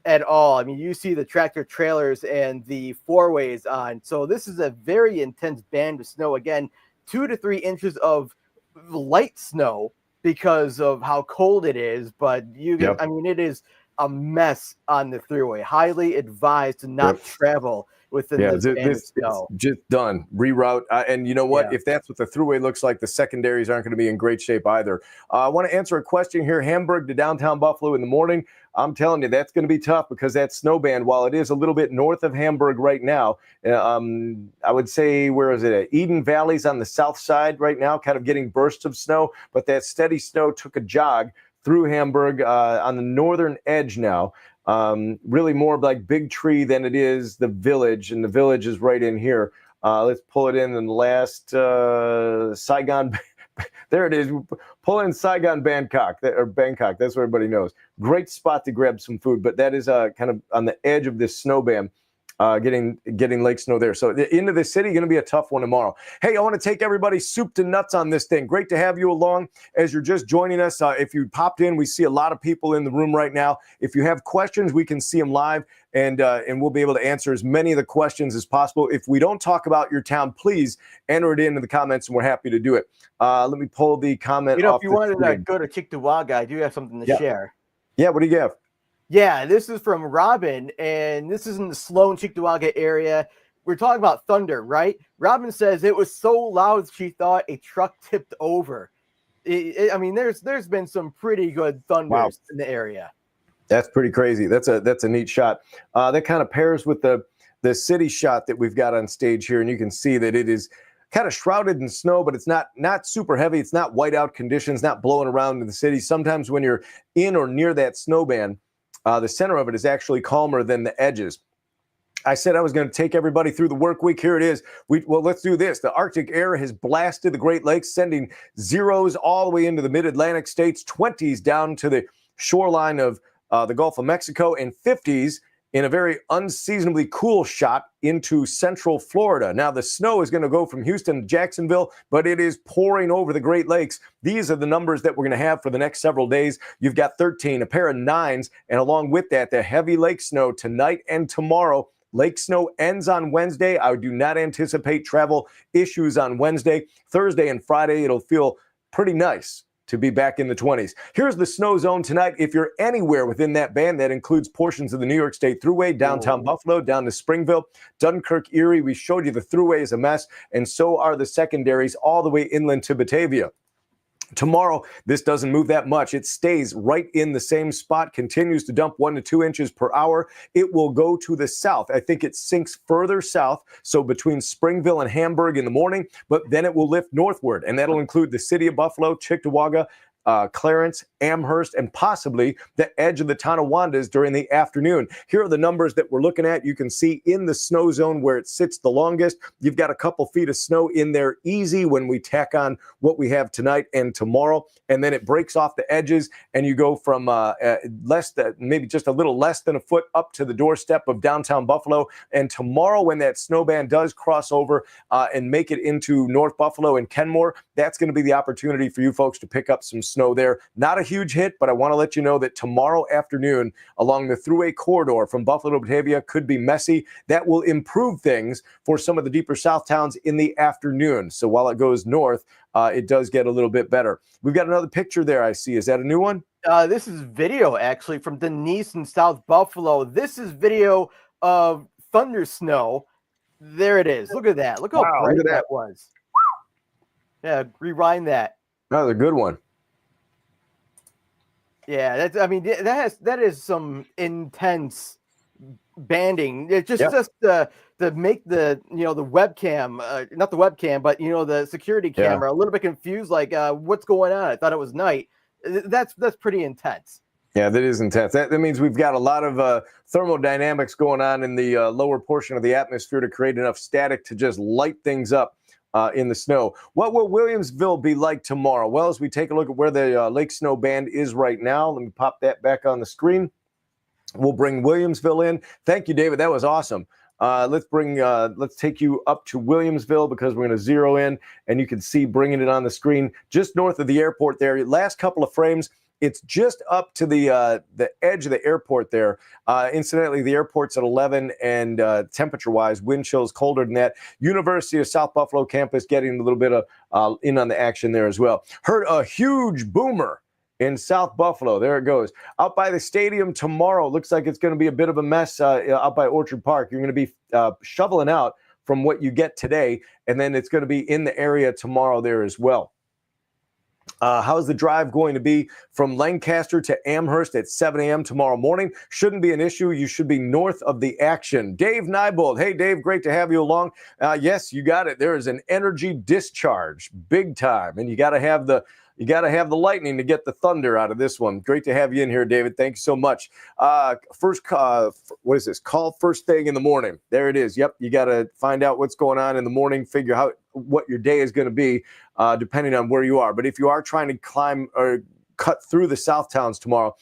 at all. I mean, you see the tractor trailers and the four-ways on. So this is a very intense band of snow. Again, 2 to 3 inches of light snow because of how cold it is. But I mean, it is a mess on the thruway. Highly advised to not travel within this band of snow. It's just done. Reroute. And you know what? If that's what the thruway looks like, the secondaries aren't going to be in great shape either. I want to answer a question here. Hamburg to downtown Buffalo in the morning. I'm telling you, that's going to be tough because that snowband, while it is a little bit north of Hamburg right now, I would say, where is it? Eden Valley's on the south side right now, kind of getting bursts of snow. But that steady snow took a jog through Hamburg on the northern edge now. Really more like Big Tree than it is the village, and the village is right in here. Let's pull it in the last Saigon. There it is. Pull in Saigon, Bangkok. Bangkok. That's what everybody knows. Great spot to grab some food, but that is kind of on the edge of this snowband. Getting lake snow there. So the into the city going to be a tough one tomorrow. Hey, I want to take everybody soup to nuts on this thing. Great to have you along as you're just joining us. If you popped in, we see a lot of people in the room right now. If you have questions, we can see them live, and we'll be able to answer as many of the questions as possible. If we don't talk about your town, please enter it into the comments, and we're happy to do it. Let me pull the comment off. If you wanted to go to Cheektowaga, I do have something to share. Yeah, what do you have? Yeah, this is from Robin, and this is in the Sloan Cheektowaga area. We're talking about thunder, right? Robin says it was so loud she thought a truck tipped over. I mean, there's been some pretty good thunders in the area. That's pretty crazy. That's a neat shot. That kind of pairs with the city shot that we've got on stage here, and you can see that it is kind of shrouded in snow, but it's not super heavy. It's not whiteout conditions, not blowing around in the city. Sometimes when you're in or near that snowband, the center of it is actually calmer than the edges. I said I was going to take everybody through the work week. Here it is. Let's do this. The Arctic air has blasted the Great Lakes, sending zeros all the way into the mid-Atlantic states, 20s down to the shoreline of the Gulf of Mexico, and 50s in a very unseasonably cool shot into central Florida. Now, the snow is going to go from Houston to Jacksonville, but it is pouring over the Great Lakes. These are the numbers that we're going to have for the next several days. You've got 13, a pair of 9s, and along with that, the heavy lake snow tonight and tomorrow. Lake snow ends on Wednesday. I do not anticipate travel issues on Wednesday. Thursday and Friday, it'll feel pretty nice to be back in the 20s. Here's the snow zone tonight. If you're anywhere within that band, that includes portions of the New York State Thruway, downtown Buffalo, down to Springville, Dunkirk, Erie. We showed you the Thruway is a mess, and so are the secondaries all the way inland to Batavia. Tomorrow, this doesn't move that much. It stays right in the same spot, continues to dump 1 to 2 inches per hour. It will go to the south. I think it sinks further south, so between Springville and Hamburg in the morning, but then it will lift northward, and that'll include the city of Buffalo, Cheektowaga, Clarence, Amherst, and possibly the edge of the Tonawandas during the afternoon. Here are the numbers that we're looking at. You can see in the snow zone where it sits the longest, you've got a couple feet of snow in there easy when we tack on what we have tonight and tomorrow, and then it breaks off the edges, and you go from maybe just a little less than a foot up to the doorstep of downtown Buffalo. And tomorrow, when that snow band does cross over and make it into North Buffalo and Kenmore, that's going to be the opportunity for you folks to pick up some snow there. Not a huge hit, but I want to let you know that tomorrow afternoon along the Thruway corridor from Buffalo to Batavia could be messy. That will improve things for some of the deeper south towns in the afternoon. So while it goes north, it does get a little bit better. We've got another picture there I see. Is that a new one? This is video actually from Denise in South Buffalo. This is video of thunder snow. There it is. Look at that. Look how bright that was. Yeah, rewind that. That was a good one. Yeah, that's. I mean, that is some intense banding. It's just to make the the webcam, not the webcam, but the security camera a little bit confused. Like, what's going on? I thought it was night. That's pretty intense. Yeah, that is intense. That means we've got a lot of thermodynamics going on in the lower portion of the atmosphere to create enough static to just light things up in the snow. What will Williamsville be like tomorrow? Well, as we take a look at where the Lake Snow Band is right now, let me pop that back on the screen. We'll bring Williamsville in. Thank you, David. That was awesome. Let's take you up to Williamsville because we're going to zero in, and you can see bringing it on the screen just north of the airport there. Last couple of frames, it's just up to the edge of the airport there. Incidentally, the airport's at 11, and temperature-wise, wind chill's colder than that. University of South Buffalo campus getting a little bit of in on the action there as well. Heard a huge boomer in South Buffalo. There it goes. Out by the stadium tomorrow. Looks like it's going to be a bit of a mess out by Orchard Park. You're going to be shoveling out from what you get today, and then it's going to be in the area tomorrow there as well. How's the drive going to be from Lancaster to Amherst at 7 a.m. tomorrow morning? Shouldn't be an issue. You should be north of the action. Dave Nybold. Hey, Dave, great to have you along. Yes, you got it. There is an energy discharge, big time, and you got to have the lightning to get the thunder out of this one. Great to have you in here, David. Thanks so much. What is this? Call first thing in the morning. There it is. Yep, you got to find out what's going on in the morning, figure out what your day is going to be, depending on where you are. But if you are trying to climb or cut through the south towns tomorrow,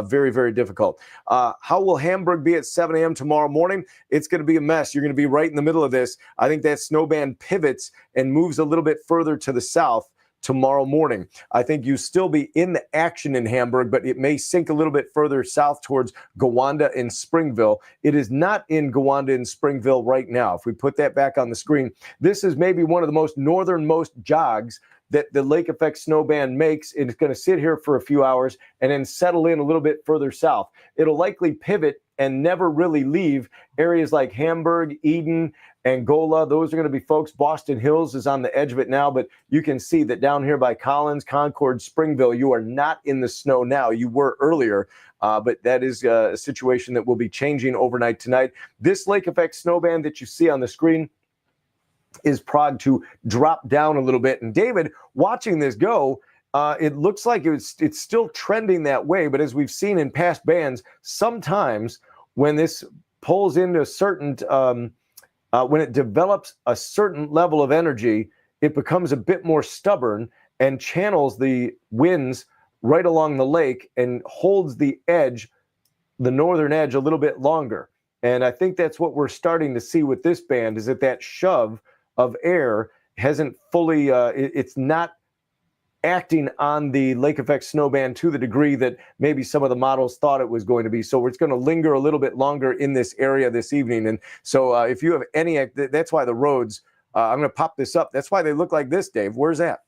very, very difficult. How will Hamburg be at 7 a.m. tomorrow morning? It's going to be a mess. You're going to be right in the middle of this. I think that snow band pivots and moves a little bit further to the south tomorrow morning. I think you still be in the action in Hamburg, but it may sink a little bit further south towards Gowanda and Springville. It is not in Gowanda and Springville right now. If we put that back on the screen, this is maybe one of the most northernmost jogs that the lake effect snow band makes. It's going to sit here for a few hours and then settle in a little bit further south. It'll likely pivot and never really leave areas like Hamburg, Eden, Angola. Those are going to be folks. Boston Hills is on the edge of it now, but you can see that down here by Collins, Concord, Springville, you are not in the snow now. You were earlier, but that is a situation that will be changing overnight tonight. This lake effect snow band that you see on the screen is progged to drop down a little bit. And David, watching this go, it looks like it's still trending that way. But as we've seen in past bands, sometimes when this pulls into a certain, when it develops a certain level of energy, it becomes a bit more stubborn and channels the winds right along the lake and holds the edge, the northern edge, a little bit longer. And I think that's what we're starting to see with this band, is that shove of air hasn't fully, it's not acting on the lake effect snow band to the degree that maybe some of the models thought it was going to be. So it's going to linger a little bit longer in this area this evening. And so if you have any, that's why the roads, I'm going to pop this up. That's why they look like this, Dave. Where's that?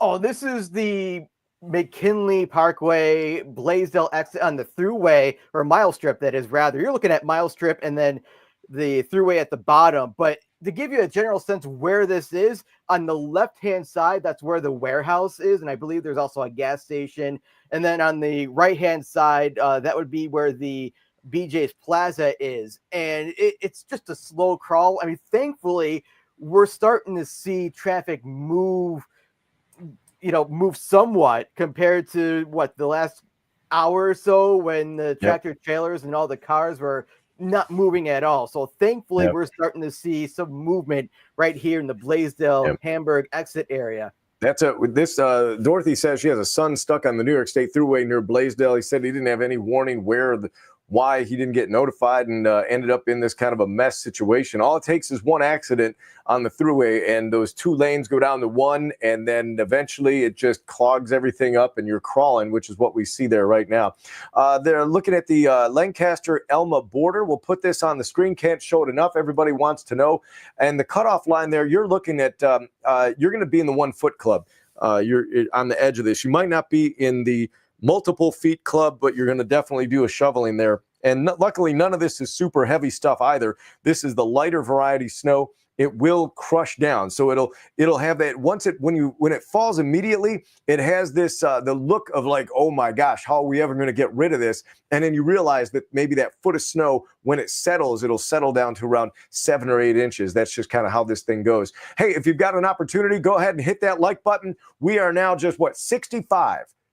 Oh, this is the McKinley Parkway, Blaisdell exit on the thruway, or mile strip, that is, rather. You're looking at mile strip and then the thruway at the bottom. But to give you a general sense where this is, on the left-hand side, that's where the warehouse is. And I believe there's also a gas station. And then on the right-hand side, that would be where the BJ's Plaza is. And it's just a slow crawl. I mean, thankfully, we're starting to see traffic move somewhat compared to the last hour or so when the tractor trailers and all the cars were not moving at all. So thankfully, we're starting to see some movement right here in the Blaisdell Hamburg exit area. Dorothy says she has a son stuck on the New York State Thruway near Blaisdell. He said he didn't have any warning why he didn't get notified and ended up in this kind of a mess situation. All it takes is one accident on the thruway, and those two lanes go down to one, and then eventually it just clogs everything up, and you're crawling, which is what we see there right now. They're looking at the Lancaster-Elma border. We'll put this on the screen. Can't show it enough. Everybody wants to know. And the cutoff line there, you're looking at, you're going to be in the 1 foot club. You're on the edge of this. You might not be in the multiple feet club, but you're going to definitely do a shoveling there. And luckily, none of this is super heavy stuff either. This is the lighter variety snow. It will crush down, so it'll have that when it falls immediately. It has this the look of like, oh my gosh, how are we ever going to get rid of this? And then you realize that maybe that foot of snow, when it settles, it'll settle down to around 7 or 8 inches. That's just kind of how this thing goes. Hey, if you've got an opportunity, go ahead and hit that like button. We are now just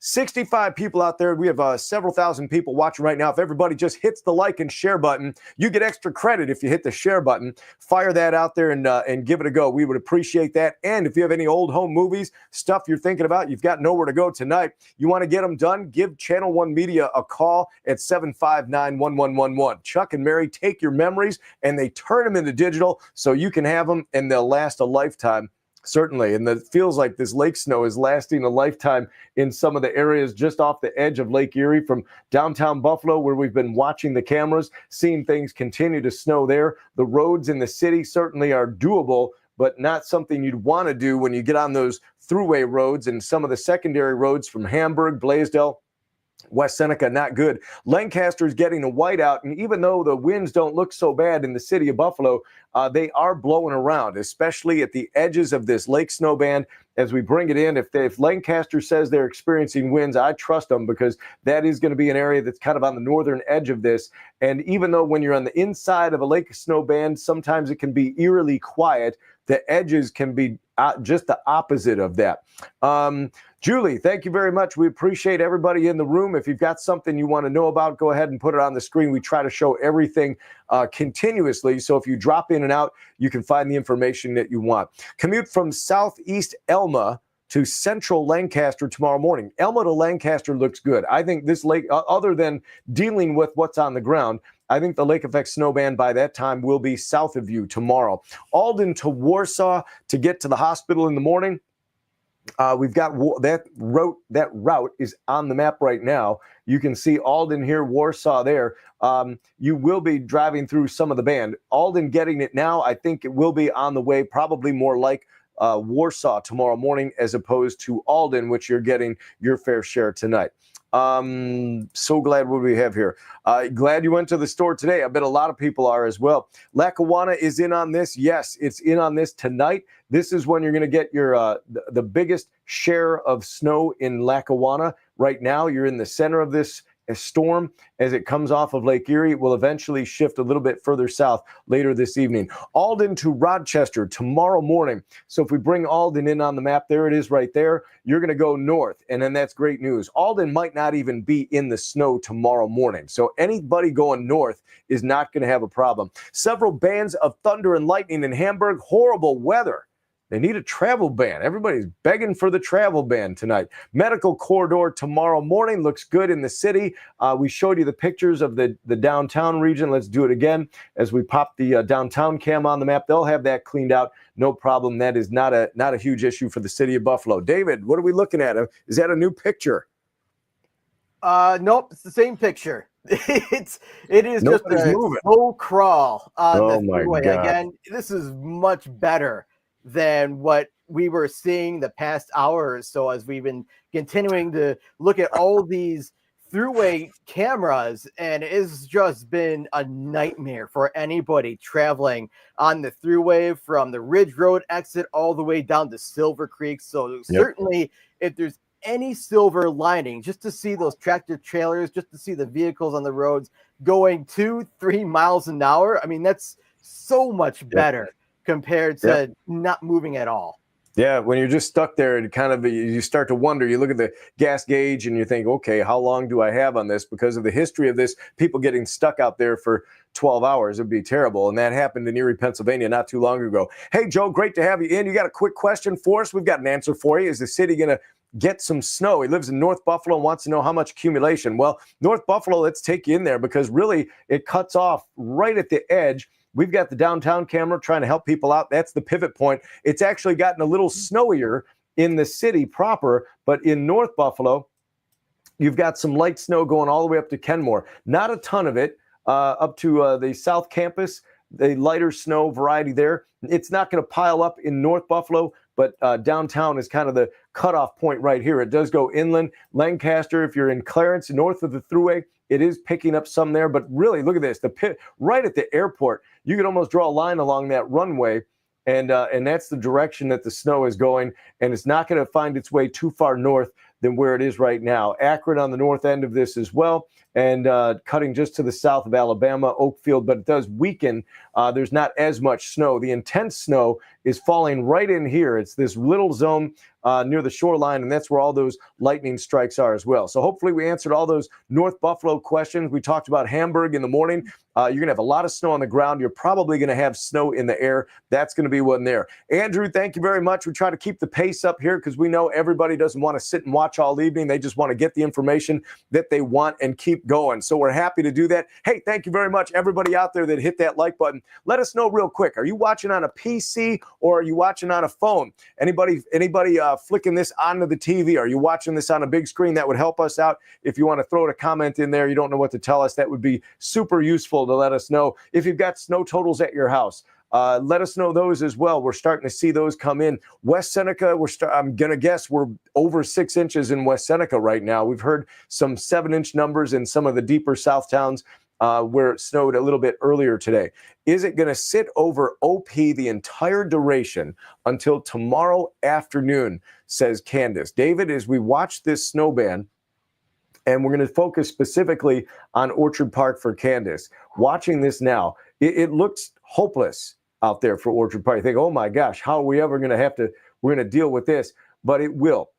65 people out there. We have several thousand people watching right now. If everybody just hits the like and share button, you get extra credit if you hit the share button. Fire that out there and give it a go. We would appreciate that. And if you have any old home movies, stuff you're thinking about, you've got nowhere to go tonight, you want to get them done, give Channel 1 Media a call at 759-1111. Chuck and Mary take your memories and they turn them into digital so you can have them and they'll last a lifetime. Certainly, and it feels like this lake snow is lasting a lifetime in some of the areas just off the edge of Lake Erie from downtown Buffalo, where we've been watching the cameras, seeing things continue to snow there. The roads in the city certainly are doable, but not something you'd want to do when you get on those thruway roads and some of the secondary roads from Hamburg, Blaisdell, West Seneca, not good. Lancaster is getting a whiteout, and even though the winds don't look so bad in the city of Buffalo, they are blowing around, especially at the edges of this lake snow band as we bring it in. If Lancaster says they're experiencing winds, I trust them because that is going to be an area that's kind of on the northern edge of this. And even though when you're on the inside of a lake snow band, sometimes it can be eerily quiet, the edges can be just the opposite of that. Julie, thank you very much. We appreciate everybody in the room. If you've got something you want to know about, go ahead and put it on the screen. We try to show everything continuously. So if you drop in and out, you can find the information that you want. Commute from Southeast Elma to Central Lancaster tomorrow morning. Elma to Lancaster looks good. I think this lake, other than dealing with what's on the ground, I think the lake effect snow band by that time will be south of you tomorrow. Alden to Warsaw to get to the hospital in the morning. We've got that route is on the map right now. You can see Alden here, Warsaw there. You will be driving through some of the band. Alden getting it now. I think it will be on the way, probably more like Warsaw tomorrow morning as opposed to Alden, which you're getting your fair share tonight. So glad what we have here. Glad you went to the store today. I bet a lot of people are as well. Lackawanna is in on this. Yes, it's in on this tonight. This is when you're going to get your the biggest share of snow in Lackawanna. Right now, you're in the center of this storm as it comes off of Lake Erie. It will eventually shift a little bit further south later this evening. Alden to Rochester tomorrow morning. So if we bring Alden in on the map, there it is right there. You're going to go north, and then that's great news. Alden might not even be in the snow tomorrow morning. So anybody going north is not going to have a problem. Several bands of thunder and lightning in Hamburg. Horrible weather. They need a travel ban. Everybody's begging for the travel ban tonight. Medical corridor tomorrow morning looks good in the city. We showed you the pictures of the downtown region. Let's do it again as we pop the downtown cam on the map. They'll have that cleaned out. No problem. That is not a huge issue for the city of Buffalo. David, what are we looking at? Is that a new picture? Nope, it's the same picture. It is just a slow crawl on the freeway. Again, this is much better than what we were seeing the past hour or so as we've been continuing to look at all these throughway cameras, and it's just been a nightmare for anybody traveling on the throughway from the Ridge Road exit all the way down to Silver Creek. So certainly if there's any silver lining, just to see those tractor trailers, just to see the vehicles on the roads going 2-3 miles an hour, I mean, that's so much better compared to not moving at all. Yeah, when you're just stuck there and kind of you start to wonder, you look at the gas gauge and you think, okay, how long do I have on this? Because of the history of this, people getting stuck out there for 12 hours would be terrible. And that happened in Erie, Pennsylvania not too long ago. Hey, Joe, great to have you in. You got a quick question for us? We've got an answer for you. Is the city going to get some snow? He lives in North Buffalo and wants to know how much accumulation. Well, North Buffalo, let's take you in there because really it cuts off right at the edge. We've got the downtown camera trying to help people out. That's the pivot point. It's actually gotten a little snowier in the city proper, but in North Buffalo, you've got some light snow going all the way up to Kenmore. Not a ton of it up to the South Campus, the lighter snow variety there. It's not going to pile up in North Buffalo, but downtown is kind of the cutoff point right here. It does go inland. Lancaster, if you're in Clarence, north of the Thruway, it is picking up some there, but really, look at this. The pit right at the airport, you could almost draw a line along that runway, and that's the direction that the snow is going, and it's not going to find its way too far north than where it is right now. Akron on the north end of this as well, and cutting just to the south of Alabama, Oakfield, but it does weaken. There's not as much snow. The intense snow is falling right in here. It's this little zone near the shoreline, and that's where all those lightning strikes are as well. So hopefully we answered all those North Buffalo questions. We talked about Hamburg in the morning. You're going to have a lot of snow on the ground. You're probably going to have snow in the air. That's going to be one there. Andrew, thank you very much. We try to keep the pace up here because we know everybody doesn't want to sit and watch all evening. They just want to get the information that they want and keep going. So we're happy to do that. Hey, thank you very much, everybody out there that hit that like button. Let us know real quick. Are you watching on a PC or are you watching on a phone? Anybody flicking this onto the TV? Are you watching this on a big screen? That would help us out. If you want to throw a comment in there, you don't know what to tell us, that would be super useful to let us know. If you've got snow totals at your house, let us know those as well. We're starting to see those come in. West Seneca, I'm going to guess we're over 6 inches in West Seneca right now. We've heard some 7-inch numbers in some of the deeper south towns where it snowed a little bit earlier today. Is it going to sit over OP the entire duration until tomorrow afternoon, says Candace. David, as we watch this snow ban, and we're going to focus specifically on Orchard Park for Candace. Watching this now, it looks hopeless out there for Orchard Park. You think, oh my gosh, how are we ever going to we're going to deal with this? But it will.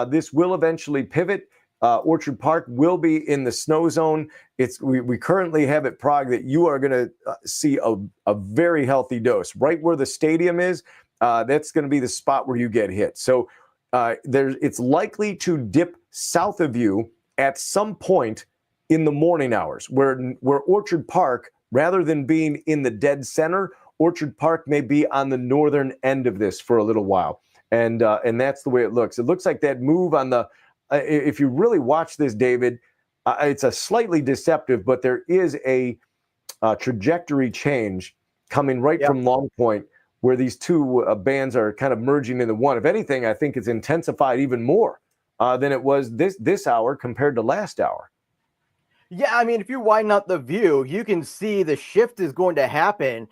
This will eventually pivot. Orchard Park will be in the snow zone. We currently have at Prague that you are going to see a very healthy dose. Right where the stadium is, that's going to be the spot where you get hit. So it's likely to dip south of you at some point in the morning hours, where Orchard Park, rather than being in the dead center, Orchard Park may be on the northern end of this for a little while. And that's the way it looks. It looks like that move on the, if you really watch this, David, it's a slightly deceptive, but there is a trajectory change coming right from Long Point, where these two bands are kind of merging into one. If anything, I think it's intensified even more than it was this hour compared to last hour. Yeah, I mean, if you widen out the view, you can see the shift is going to happen,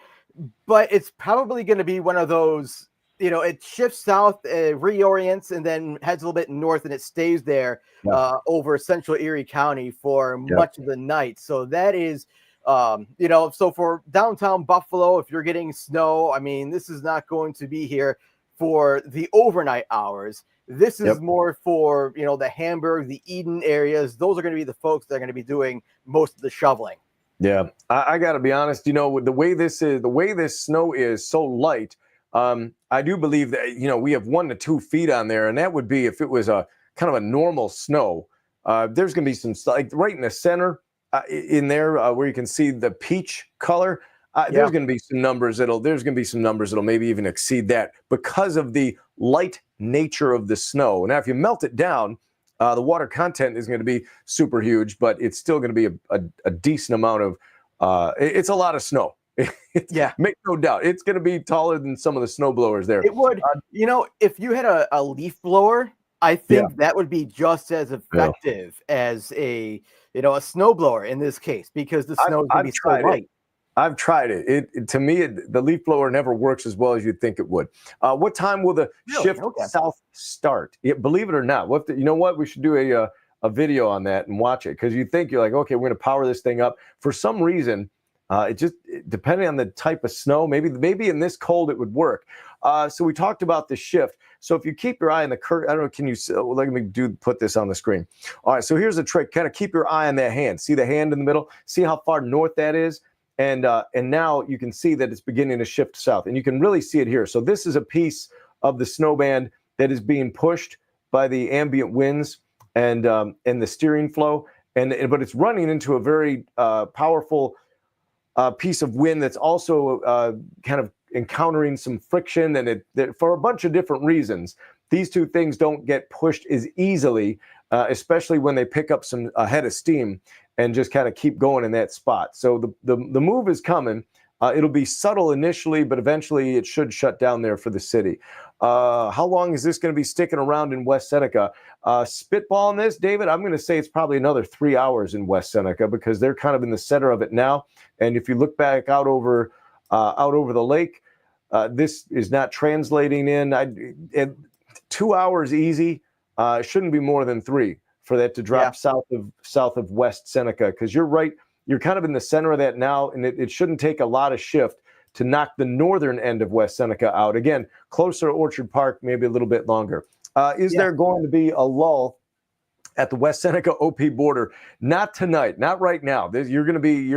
but it's probably going to be one of those, it shifts south, reorients, and then heads a little bit north, and it stays there over central Erie County for much of the night. So that is, so for downtown Buffalo, if you're getting snow, I mean, this is not going to be here for the overnight hours. This is more for, the Hamburg, the Eden areas. Those are going to be the folks that are going to be doing most of the shoveling. Yeah, I got to be honest, with the way this snow is so light, I do believe that, we have 1 to 2 feet on there. And that would be if it was a kind of a normal snow. There's going to be some, like right in the center in there where you can see the peach color. There's going to be some numbers that'll maybe even exceed that because of the light nature of the snow. Now, if you melt it down, the water content is going to be super huge, but it's still going to be a decent amount of, it's a lot of snow Yeah. Make no doubt, it's going to be taller than some of the snow blowers there. It would, if you had a leaf blower, I think that would be just as effective as a snowblower in this case, because the snow is going to be so light. I've tried it. To me, the leaf blower never works as well as you'd think it would. What time will the shift south start? Believe it or not, you know what? We should do a video on that and watch it, because you're like, okay, we're going to power this thing up. For some reason, depending on the type of snow, maybe in this cold it would work. So we talked about the shift. So if you keep your eye on the curve, I don't know, can you let me put this on the screen? All right, so here's a trick. Kind of keep your eye on that hand. See the hand in the middle? See how far north that is? And now you can see that it's beginning to shift south, and you can really see it here. So this is a piece of the snow band that is being pushed by the ambient winds and the steering flow, but it's running into a very powerful piece of wind that's also kind of encountering some friction, and for a bunch of different reasons, these two things don't get pushed as easily, especially when they pick up a head of steam and just kind of keep going in that spot. So the move is coming. It'll be subtle initially, but eventually it should shut down there for the city. How long is this going to be sticking around in West Seneca? Spitballing this, David, I'm going to say it's probably another 3 hours in West Seneca, because they're kind of in the center of it now. And if you look back out over the lake, this is not translating in. 2 hours easy. Shouldn't be more than 3 for that to drop south of West Seneca, because you're right. You're kind of in the center of that now, and it shouldn't take a lot of shift to knock the northern end of West Seneca out. Again, closer to Orchard Park, maybe a little bit longer. Is there going to be a lull at the West Seneca OP border? Not tonight, not right now. You're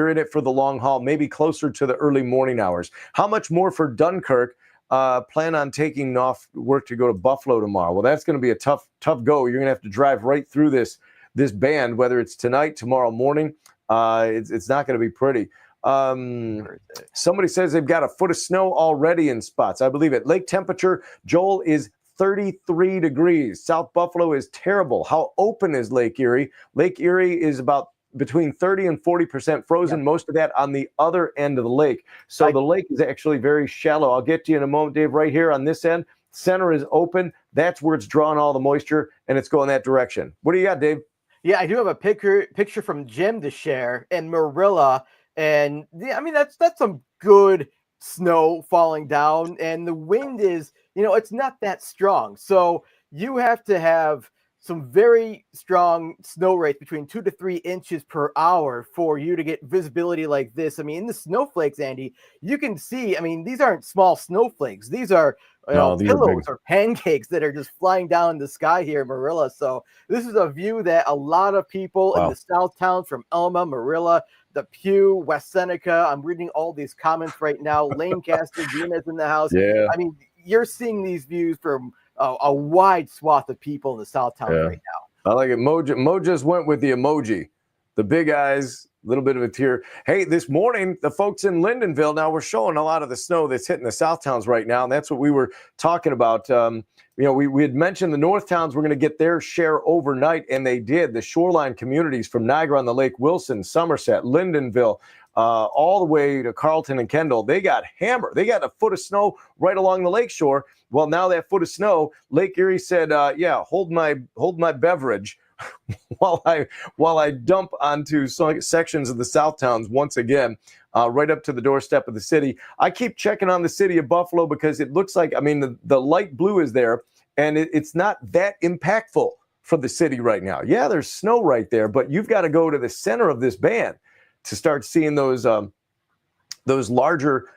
in it for the long haul, maybe closer to the early morning hours. How much more for Dunkirk? Plan on taking off work to go to Buffalo tomorrow. Well, that's going to be a tough go. You're going to have to drive right through this band, whether it's tonight, tomorrow morning. It's not going to be pretty. Somebody says they've got a foot of snow already in spots. I believe it. Lake temperature, Joel, is 33 degrees. South Buffalo is terrible. How open is Lake Erie? Lake Erie is about between 30 and 40% frozen, most of that on the other end of the lake. So the lake is actually very shallow. I'll get to you in a moment, Dave. Right here on this end, center is open. That's where it's drawing all the moisture, and it's going that direction. What do you got, Dave? Yeah, I do have a picture from Jim to share in Marilla, and I mean that's some good snow falling down, and the wind is, it's not that strong. So you have to have some very strong snow rates between 2 to 3 inches per hour for you to get visibility like this. I mean, in the snowflakes, Andy, you can see, I mean, these aren't small snowflakes. These are pillows or pancakes that are just flying down in the sky here in Marilla. So this is a view that a lot of people in the South towns from Elma, Marilla, Depew, West Seneca, I'm reading all these comments right now. Lancaster, Gina's in the house. Yeah. I mean, you're seeing these views from a wide swath of people in the South Town right now. I like it. Mo just went with the emoji, the big eyes, a little bit of a tear. Hey, this morning, the folks in Lyndonville, now we're showing a lot of the snow that's hitting the South Towns right now, and that's what we were talking about. We had mentioned the North Towns were going to get their share overnight, and they did. The shoreline communities from Niagara on the Lake, Wilson, Somerset, Lyndonville, all the way to Carlton and Kendall, they got hammered. They got a foot of snow right along the lakeshore. Well, now that foot of snow, Lake Erie said, hold my beverage while I dump onto sections of the South Towns once again, right up to the doorstep of the city. I keep checking on the city of Buffalo because it looks like, I mean, the light blue is there, and it's not that impactful for the city right now. Yeah, there's snow right there, but you've got to go to the center of this band to start seeing those larger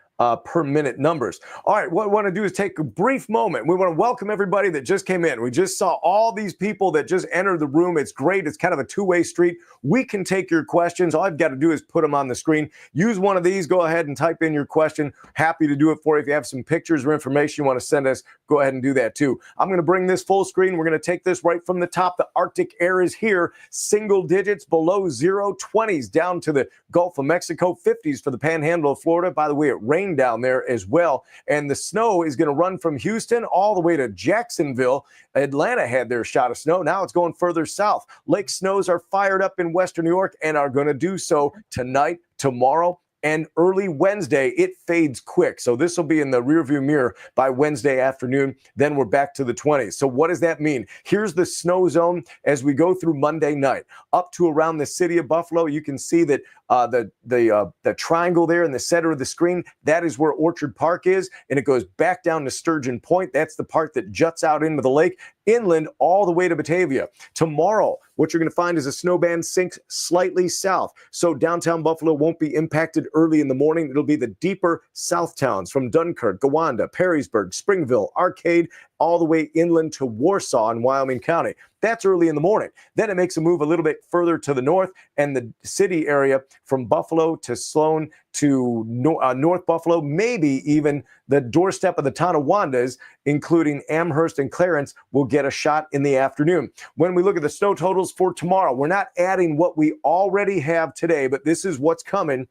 per minute numbers. All right, what we want to do is take a brief moment. We want to welcome everybody that just came in. We just saw all these people that just entered the room. It's great. It's kind of a two-way street. We can take your questions. All I've got to do is put them on the screen. Use one of these. Go ahead and type in your question. Happy to do it for you. If you have some pictures or information you want to send us, go ahead and do that too. I'm going to bring this full screen. We're going to take this right from the top. The Arctic air is here. Single digits below zero, 20s down to the Gulf of Mexico, 50s for the panhandle of Florida. By the way, it rained down there as well. And the snow is going to run from Houston all the way to Jacksonville. Atlanta had their shot of snow. Now it's going further south. Lake snows are fired up in Western New York and are going to do so tonight, tomorrow, and early Wednesday, it fades quick. So this will be in the rearview mirror by Wednesday afternoon. Then we're back to the 20s. So what does that mean? Here's the snow zone as we go through Monday night up to around the city of Buffalo. You can see that the triangle there in the center of the screen, that is where Orchard Park is, and it goes back down to Sturgeon Point. That's the part that juts out into the lake, inland all the way to Batavia. Tomorrow, what you're going to find is a snow band sinks slightly south. So downtown Buffalo won't be impacted early in the morning. It'll be the deeper south towns from Dunkirk, Gowanda, Perrysburg, Springville, Arcade, all the way inland to Warsaw in Wyoming County. That's early in the morning. Then it makes a move a little bit further to the north, and the city area from Buffalo to Sloan to North Buffalo, maybe even the doorstep of the Tonawandas, including Amherst and Clarence, will get a shot in the afternoon. When we look at the snow totals for tomorrow, we're not adding what we already have today, but this is what's coming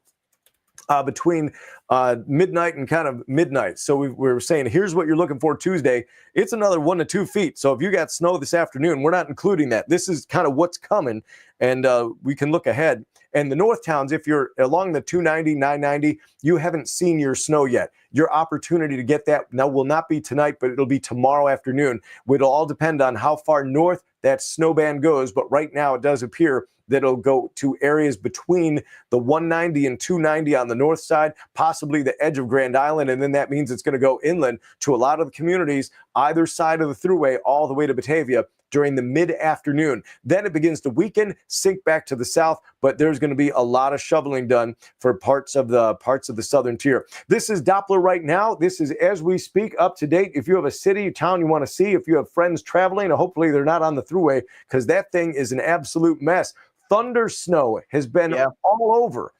between midnight and kind of midnight. So we were saying, here's what you're looking for Tuesday. It's another 1 to 2 feet. So if you got snow this afternoon, we're not including that. This is kind of what's coming, and we can look ahead. And the north towns, if you're along the 290, 990, you haven't seen your snow yet. Your opportunity to get that now will not be tonight, but it'll be tomorrow afternoon. It'll all depend on how far north that snow band goes. But right now it does appear that it'll go to areas between the 190 and 290 on the north side, possibly the edge of Grand Island. And then that means it's going to go inland to a lot of the communities either side of the Thruway all the way to Batavia during the mid-afternoon. Then it begins to weaken, sink back to the south, but there's going to be a lot of shoveling done for parts of the southern tier. This is Doppler right now. This is, as we speak, up to date. If you have a city or town you want to see, if you have friends traveling, hopefully they're not on the Thruway, because that thing is an absolute mess. Thunder snow has been all over.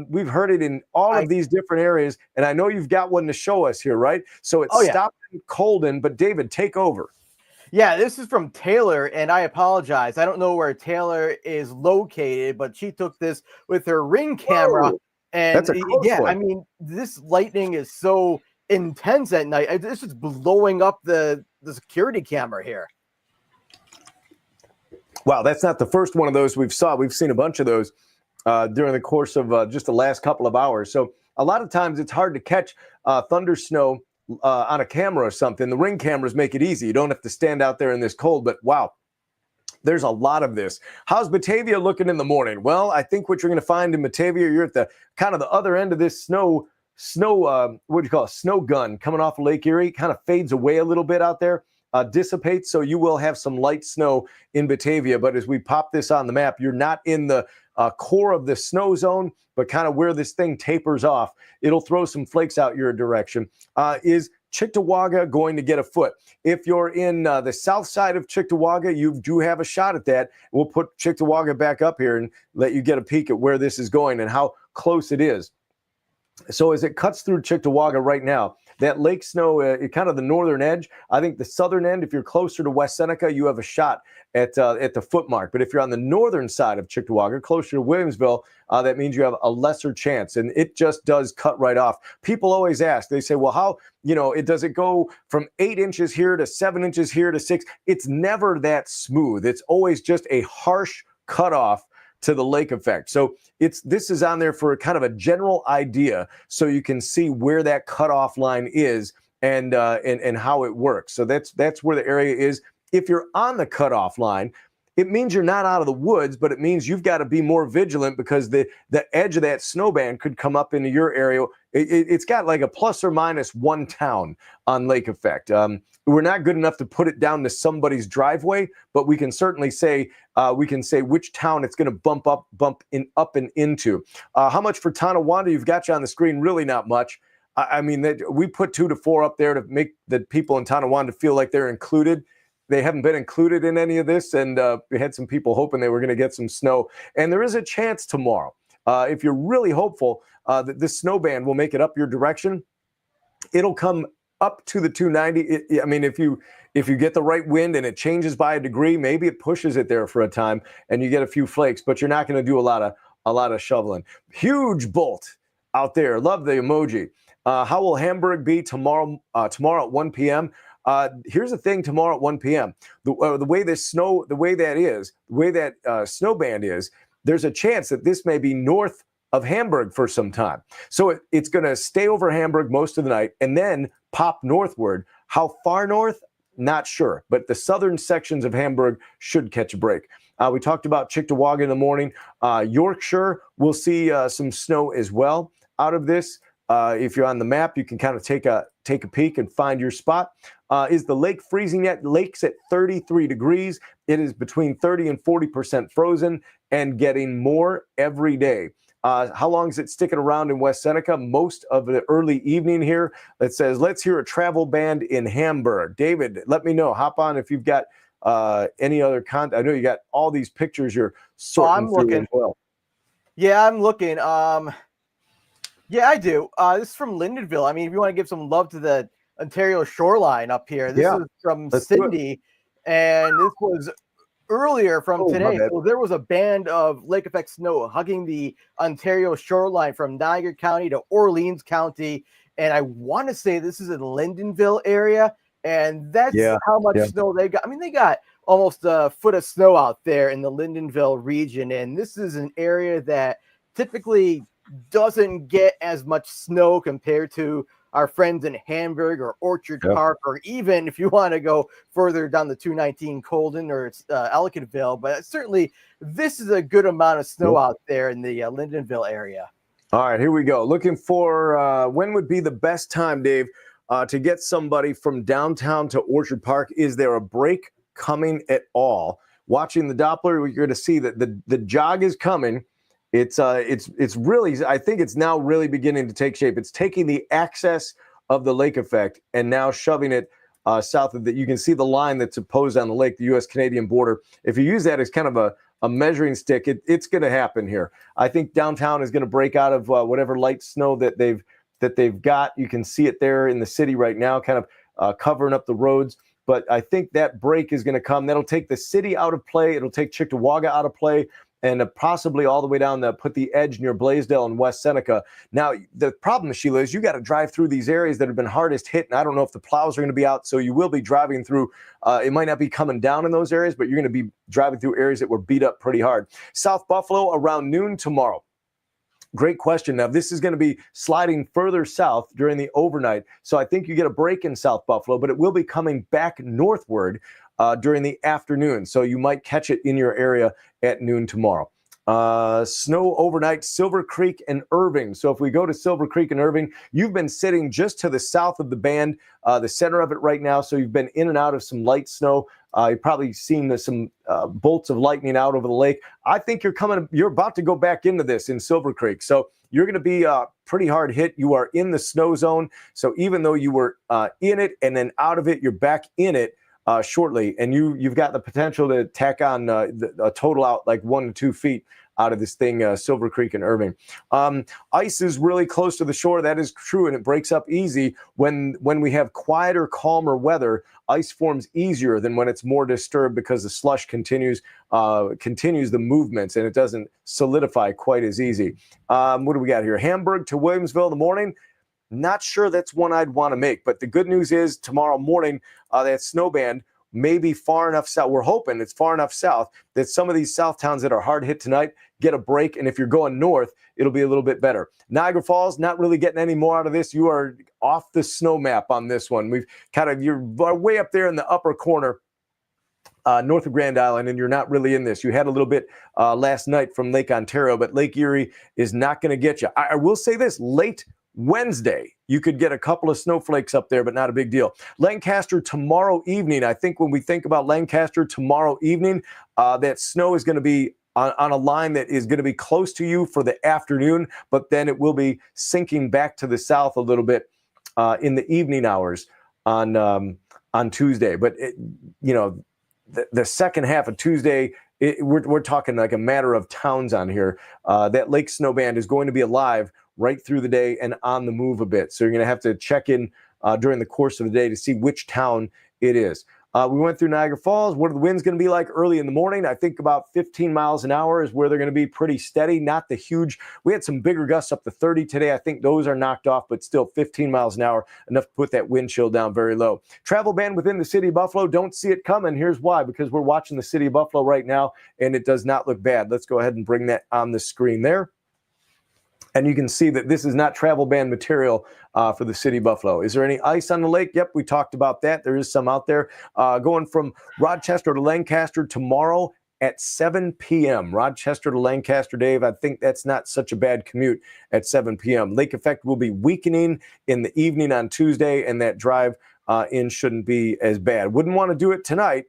We've heard it in all of these different areas, and I know you've got one to show us here, right? So it's stopped in Colden, but David, take over. Yeah, this is from Taylor, and I apologize. I don't know where Taylor is located, but she took this with her Ring camera. Whoa, and that's a close one. I mean, this lightning is so intense at night. This is blowing up the security camera here. Wow, that's not the first one of those we've saw. We've seen a bunch of those during the course of just the last couple of hours. So a lot of times it's hard to catch thunder snow on a camera or something. The Ring cameras make it easy. You don't have to stand out there in this cold, but wow, there's a lot of this. How's Batavia looking in the morning? Well, I think what you're going to find in Batavia, you're at the kind of the other end of this snow, what do you call it? Snow gun coming off of Lake Erie, kind of fades away a little bit out there. Dissipates, so you will have some light snow in Batavia. But as we pop this on the map, you're not in the core of the snow zone, but kind of where this thing tapers off. It'll throw some flakes out your direction. Is Cheektowaga going to get a foot? If you're in the south side of Cheektowaga, you do have a shot at that. We'll put Cheektowaga back up here and let you get a peek at where this is going and how close it is. So as it cuts through Cheektowaga right now, that lake snow, kind of the northern edge, I think the southern end, if you're closer to West Seneca, you have a shot at the foot mark. But if you're on the northern side of Cheektowaga, closer to Williamsville, that means you have a lesser chance. And it just does cut right off. People always ask, they say, well, how, does it go from 8 inches here to 7 inches here to 6? It's never that smooth. It's always just a harsh cutoff to the lake effect. So this is on there for kind of a general idea, so you can see where that cutoff line is and how it works. So that's where the area is. If you're on the cutoff line, it means you're not out of the woods, but it means you've got to be more vigilant because the edge of that snowband could come up into your area. It's got like a plus or minus 1 town on lake effect. We're not good enough to put it down to somebody's driveway, but we can certainly say which town it's going to bump in into. How much for Tonawanda? You've got you on the screen. Really not much. I mean, we put 2 to 4 up there to make the people in Tonawanda feel like they're included. They haven't been included in any of this, and we had some people hoping they were going to get some snow. And there is a chance tomorrow, if you're really hopeful, that this snow band will make it up your direction. It'll come up to the 290. I mean, if you get the right wind and it changes by a degree, maybe it pushes it there for a time, and you get a few flakes. But you're not going to do a lot of shoveling. Huge bolt out there. Love the emoji. How will Hamburg be tomorrow? Tomorrow at 1 p.m. Here's the thing: tomorrow at 1 p.m. The way that snow band is, there's a chance that this may be north of Hamburg for some time. So it's going to stay over Hamburg most of the night and then pop northward. How far north? Not sure, but the southern sections of Hamburg should catch a break. We talked about Cheektowaga in the morning. Yorkshire will see some snow as well out of this. If you're on the map, you can kind of take a peek and find your spot. Is the lake freezing yet? Lake's at 33 degrees. It is between 30 and 40% frozen and getting more every day. How long is it sticking around in West Seneca? Most of the early evening here. That says, let's hear a travel band in Hamburg. David, let me know. Hop on if you've got any other content. I know you got all these pictures you're sorting through looking. as well. Yeah, I'm looking. Yeah, I do. This is from Lyndonville. I mean, if you want to give some love to the Ontario shoreline up here, this is from Cindy, and this was earlier from today. So there was a band of lake effect snow hugging the Ontario shoreline from Niagara County to Orleans County, and I want to say this is in Lyndonville area, and that's how much snow they got. I mean, they got almost a foot of snow out there in the Lyndonville region, and this is an area that typically doesn't get as much snow compared to our friends in Hamburg or Orchard Park, or even if you want to go further down the 219 Colden or Ellicottville. But certainly this is a good amount of snow out there in the Lyndonville area. All right, here we go. Looking for when would be the best time, Dave, to get somebody from downtown to Orchard Park? Is there a break coming at all? Watching the Doppler, you're going to see that the jog is coming. It's really, I think it's now really beginning to take shape. It's taking the access of the lake effect and now shoving it south of that. You can see the line that's opposed on the lake, the U.S.-Canadian border. If you use that as kind of a measuring stick, it's going to happen here. I think downtown is going to break out of whatever light snow that they've got. You can see it there in the city right now, kind of covering up the roads. But I think that break is going to come. That'll take the city out of play. It'll take Cheektowaga out of play, and possibly all the way down to put the edge near Blaisdell and West Seneca. Now, the problem, Sheila, is you got to drive through these areas that have been hardest hit, and I don't know if the plows are going to be out, so you will be driving through. It might not be coming down in those areas, but you're going to be driving through areas that were beat up pretty hard. South Buffalo around noon tomorrow. Great question. Now, this is going to be sliding further south during the overnight, so I think you get a break in South Buffalo, but it will be coming back northward during the afternoon, so you might catch it in your area at noon tomorrow. Snow overnight, Silver Creek and Irving. So if we go to Silver Creek and Irving, you've been sitting just to the south of the band, the center of it right now, so you've been in and out of some light snow. You've probably seen some bolts of lightning out over the lake. I think you're about to go back into this in Silver Creek, so you're going to be pretty hard hit. You are in the snow zone, so even though you were in it and then out of it, you're back in it shortly, and you've got the potential to tack on a total out like 1 to 2 feet out of this thing, Silver Creek and Irving. Ice is really close to the shore. That is true, and it breaks up easy when we have quieter, calmer weather. Ice forms easier than when it's more disturbed because the slush continues the movements, and it doesn't solidify quite as easy. What do we got here? Hamburg to Williamsville in the morning. Not sure that's one I'd want to make, but the good news is tomorrow morning, that snow band may be far enough south. We're hoping it's far enough south that some of these south towns that are hard hit tonight get a break. And if you're going north, it'll be a little bit better. Niagara Falls, not really getting any more out of this. You are off the snow map on this one. You're way up there in the upper corner, north of Grand Island, and you're not really in this. You had a little bit last night from Lake Ontario, but Lake Erie is not going to get you. I will say this, late Wednesday, you could get a couple of snowflakes up there, but not a big deal. Lancaster tomorrow evening. I think when we think about Lancaster tomorrow evening, that snow is going to be on a line that is going to be close to you for the afternoon, but then it will be sinking back to the south a little bit in the evening hours on Tuesday. But the second half of Tuesday, we're talking like a matter of towns on here. That lake snow band is going to be alive right through the day and on the move a bit. So you're going to have to check in during the course of the day to see which town it is. We went through Niagara Falls. What are the winds going to be like early in the morning? I think about 15 miles an hour is where they're going to be pretty steady, not the huge. We had some bigger gusts up to 30 today. I think those are knocked off, but still 15 miles an hour, enough to put that wind chill down very low. Travel ban within the city of Buffalo. Don't see it coming. Here's why, because we're watching the city of Buffalo right now, and it does not look bad. Let's go ahead and bring that on the screen there. And you can see that this is not travel ban material for the city of Buffalo. Is there any ice on the lake? Yep, we talked about that. There is some out there. Going from Rochester to Lancaster tomorrow at 7 p.m. Rochester to Lancaster, Dave. I think that's not such a bad commute at 7 p.m. Lake effect will be weakening in the evening on Tuesday, and that drive in shouldn't be as bad. Wouldn't want to do it tonight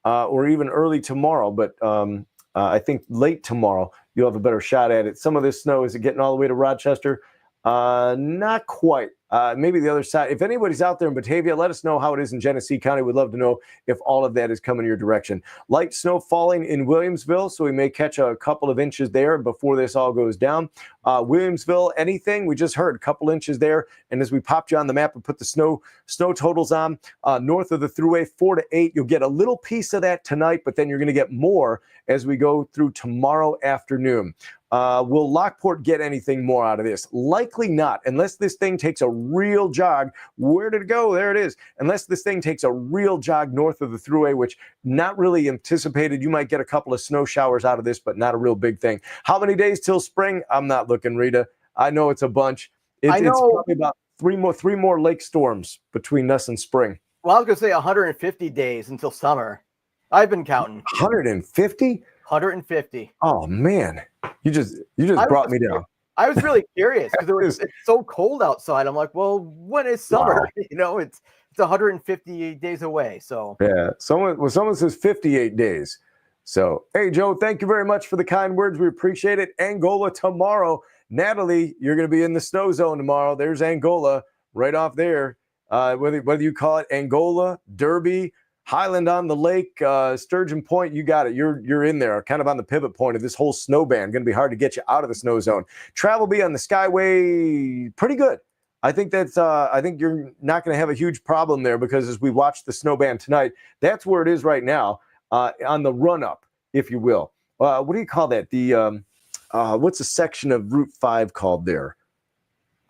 or even early tomorrow, but I think late tomorrow you'll have a better shot at it. Some of this snow, is it getting all the way to Rochester? Not quite. Maybe the other side. If anybody's out there in Batavia, let us know how it is in Genesee County. We'd love to know if all of that is coming your direction. Light snow falling in Williamsville, so we may catch a couple of inches there before this all goes down. Williamsville, anything? We just heard a couple inches there. And as we popped you on the map and put the snow totals on, north of the Thruway, 4 to 8. You'll get a little piece of that tonight, but then you're going to get more as we go through tomorrow afternoon. Will Lockport get anything more out of this? Likely not, unless this thing takes a real jog. Where did it go? There it is. Unless this thing takes a real jog north of the Thruway, which not really anticipated. You might get a couple of snow showers out of this, but not a real big thing. How many days till spring? I'm not looking, Rita. I know it's a bunch. It's probably about three more lake storms between us and spring. Well, I was going to say 150 days until summer. I've been counting. 150? 150. Oh man, you just brought me down. I was really curious because it's so cold outside. I'm like, well, when is summer? Wow. It's 150 days away. So yeah, someone says 58 days. So hey, Joe, thank you very much for the kind words. We appreciate it. Angola tomorrow. Natalie, you're going to be in the snow zone tomorrow. There's Angola right off there. Whether you call it Angola, Derby, Highland on the Lake, Sturgeon Point, you got it. You're in there, kind of on the pivot point of this whole snow ban. Going to be hard to get you out of the snow zone. Travel be on the Skyway, pretty good. I think I think you're not going to have a huge problem there because as we watch the snow ban tonight, that's where it is right now on the run up, if you will. What do you call that? The what's a section of Route 5 called there?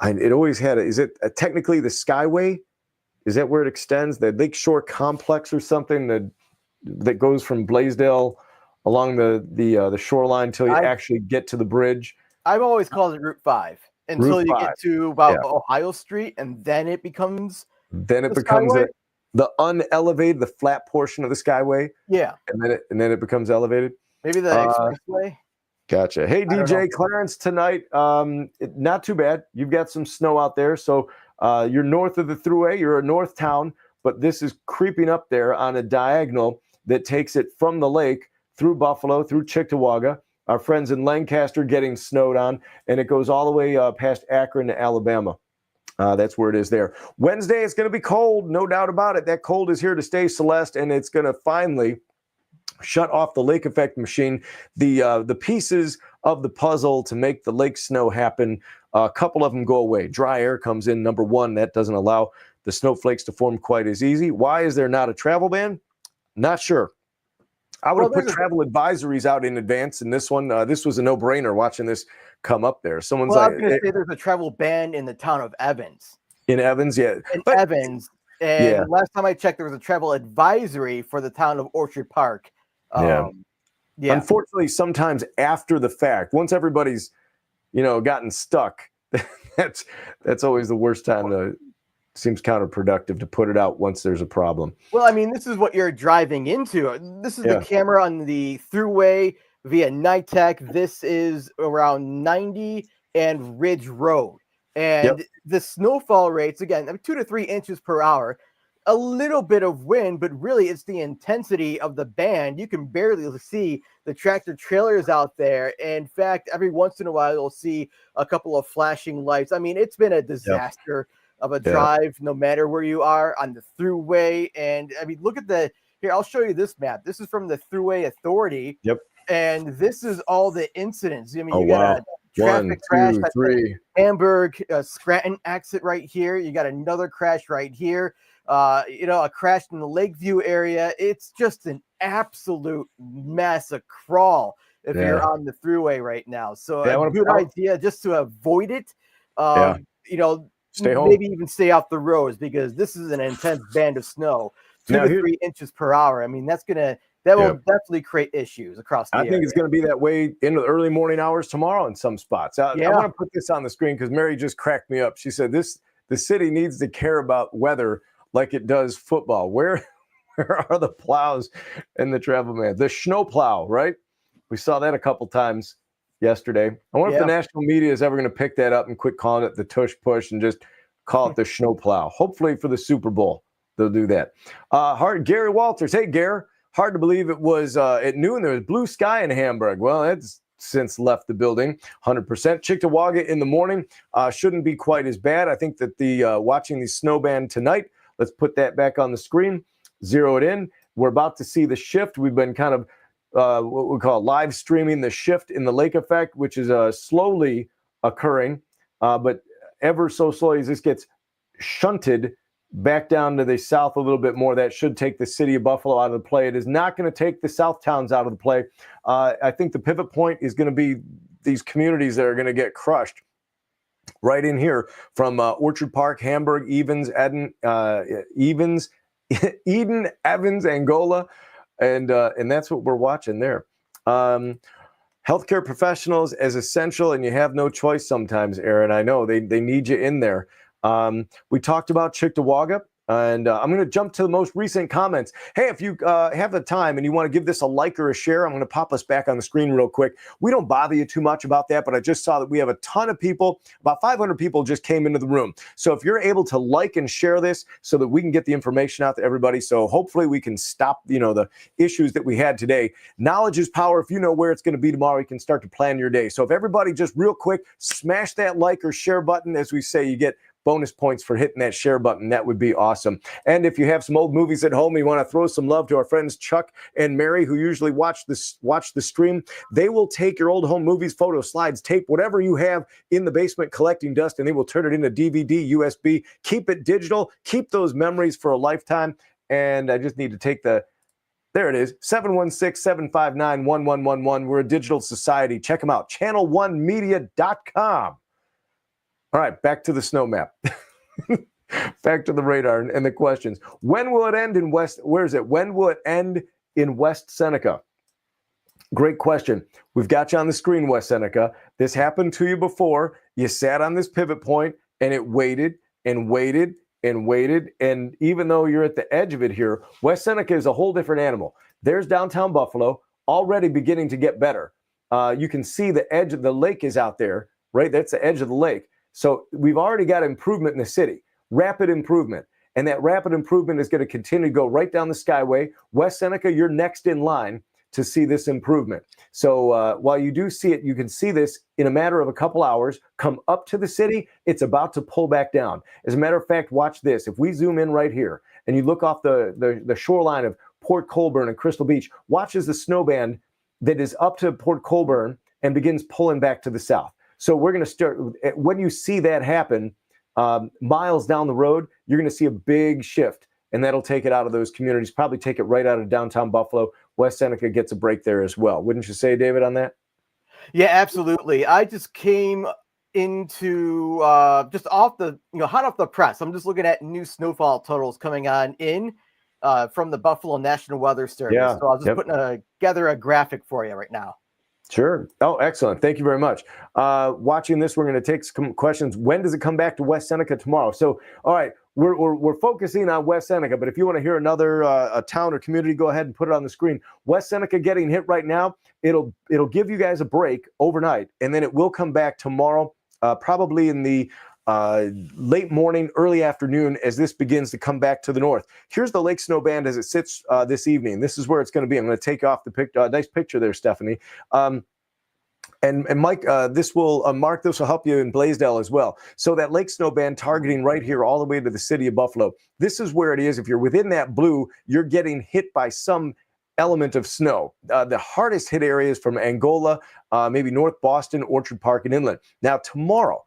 It always had is it technically the Skyway? Is that where it extends? The Lakeshore Complex or something that goes from Blaisdell along the shoreline until you actually get to the bridge? I've always called it Route 5 until you get to about Ohio Street, and then it becomes the unelevated, the flat portion of the Skyway. Yeah, and then it becomes elevated. Maybe the expressway. Gotcha. Hey, DJ Clarence, tonight, not too bad. You've got some snow out there, so. You're north of the Thruway. You're a north town, but this is creeping up there on a diagonal that takes it from the lake through Buffalo, through Cheektowaga. Our friends in Lancaster getting snowed on, and it goes all the way past Akron to Alabama. That's where it is there. Wednesday, it's going to be cold, no doubt about it. That cold is here to stay, Celeste, and it's going to finally shut off the lake effect machine. The pieces of the puzzle to make the lake snow happen, a couple of them go away. Dry air comes in, number one. That doesn't allow the snowflakes to form quite as easy. Why is there not a travel ban? Not sure. I would have put travel advisories out in advance in this one. This was a no-brainer watching this come up there. Someone's I was going to say there's a travel ban in the town of Evans. In Evans, yeah. Evans. And last time I checked, there was a travel advisory for the town of Orchard Park. Yeah. Unfortunately, sometimes after the fact, once everybody's, gotten stuck, that's always the worst time seems counterproductive to put it out once there's a problem. Well, I mean, this is what you're driving into. This is the camera on the Thruway via NITEC. This is around 90 and Ridge Road. And the snowfall rates, again, 2 to 3 inches per hour. A little bit of wind, but really it's the intensity of the band. You can barely see the tractor trailers out there. In fact, every once in a while, you'll see a couple of flashing lights. I mean, it's been a disaster of a drive, no matter where you are on the Thruway. And I mean, look at here, I'll show you this map. This is from the Thruway Authority. Yep. And this is all the incidents. I mean, you got a traffic crash at the Hamburg Scranton exit right here. You got another crash right here. A crash in the Lakeview area. It's just an absolute mess, a crawl if you're on the Thruway right now. So a good idea just to avoid it. Stay home. Maybe even stay off the roads because this is an intense band of snow, 2 to 3 inches per hour. I mean, that's going to that will definitely create issues across the I area. think it's going to be that way into the early morning hours tomorrow in some spots. I want to put this on the screen because Mary just cracked me up. She said the city needs to care about weather like it does football. Where are the plows and the travel man? The snow plow, right? We saw that a couple times yesterday. I wonder if the national media is ever going to pick that up and quit calling it the tush push and just call it the snow plow. Hopefully for the Super Bowl, they'll do that. Gary Walters. Hey, Gary. Hard to believe it was at noon. There was blue sky in Hamburg. Well, it's since left the building 100%. Cheektowaga in the morning shouldn't be quite as bad. I think that the watching the snow band tonight, let's put that back on the screen, zero it in. We're about to see the shift. We've been kind of what we call live streaming the shift in the lake effect, which is slowly occurring, but ever so slowly as this gets shunted back down to the south a little bit more. That should take the city of Buffalo out of the play. It is not going to take the south towns out of the play. I think the pivot point is going to be these communities that are going to get crushed right in here from Orchard Park, Hamburg, Eden, Evans, Angola. And that's what we're watching there. Healthcare professionals as essential, and you have no choice sometimes, Aaron. I know they need you in there. We talked about Cheektowaga, and I'm going to jump to the most recent comments. Hey, if you have the time and you want to give this a like or a share, I'm going to pop us back on the screen real quick. We don't bother you too much about that, but I just saw that we have a ton of people, about 500 people just came into the room. So if you're able to like and share this so that we can get the information out to everybody, so hopefully we can stop, the issues that we had today. Knowledge is power. If you know where it's going to be tomorrow, you can start to plan your day. So if everybody just real quick, smash that like or share button. As we say, you get bonus points for hitting that share button. That would be awesome. And if you have some old movies at home, you want to throw some love to our friends Chuck and Mary, who usually watch the stream. They will take your old home movies, photos, slides, tape, whatever you have in the basement collecting dust, and they will turn it into DVD, USB. Keep it digital. Keep those memories for a lifetime. And I just need to take there it is, 716-759-1111. We're a digital society. Check them out, channel1media.com. All right, back to the snow map. Back to the radar and the questions. When will it end in When will it end in West Seneca? Great question. We've got you on the screen, West Seneca. This happened to you before. You sat on this pivot point and it waited and waited and waited. And even though you're at the edge of it here, West Seneca is a whole different animal. There's downtown Buffalo already beginning to get better. You can see the edge of the lake is out there, right? That's the edge of the lake. So we've already got improvement in the city, rapid improvement. And that rapid improvement is going to continue to go right down the Skyway. West Seneca, you're next in line to see this improvement. So while you do see it, you can see this in a matter of a couple hours, come up to the city, it's about to pull back down. As a matter of fact, watch this. If we zoom in right here and you look off the shoreline of Port Colborne and Crystal Beach, watch as the snow band that is up to Port Colborne and begins pulling back to the south. So we're going to start, when you see that happen, miles down the road, you're going to see a big shift, and that'll take it out of those communities, probably take it right out of downtown Buffalo. West Seneca gets a break there as well. Wouldn't you say, David, on that? Yeah, absolutely. I just came into just off the, hot off the press. I'm just looking at new snowfall totals coming on in from the Buffalo National Weather Service. Yeah, so I was just putting together a graphic for you right now. Sure. Oh, excellent. Thank you very much. Watching this, we're going to take some questions. When does it come back to West Seneca tomorrow? So, all right, we're focusing on West Seneca, but if you want to hear another a town or community, go ahead and put it on the screen. West Seneca getting hit right now. It'll give you guys a break overnight, and then it will come back tomorrow, probably in the late morning, early afternoon, as this begins to come back to the north. Here's the lake snow band as it sits this evening. This is where it's going to be. I'm going to take off the nice picture there, Stephanie. And Mike, this will Mark, this will help you in Blaisdell as well. So that lake snow band targeting right here all the way to the city of Buffalo. This is where it is. If you're within that blue, you're getting hit by some element of snow. The hardest hit areas from Angola, maybe North Boston, Orchard Park, and inland. Now tomorrow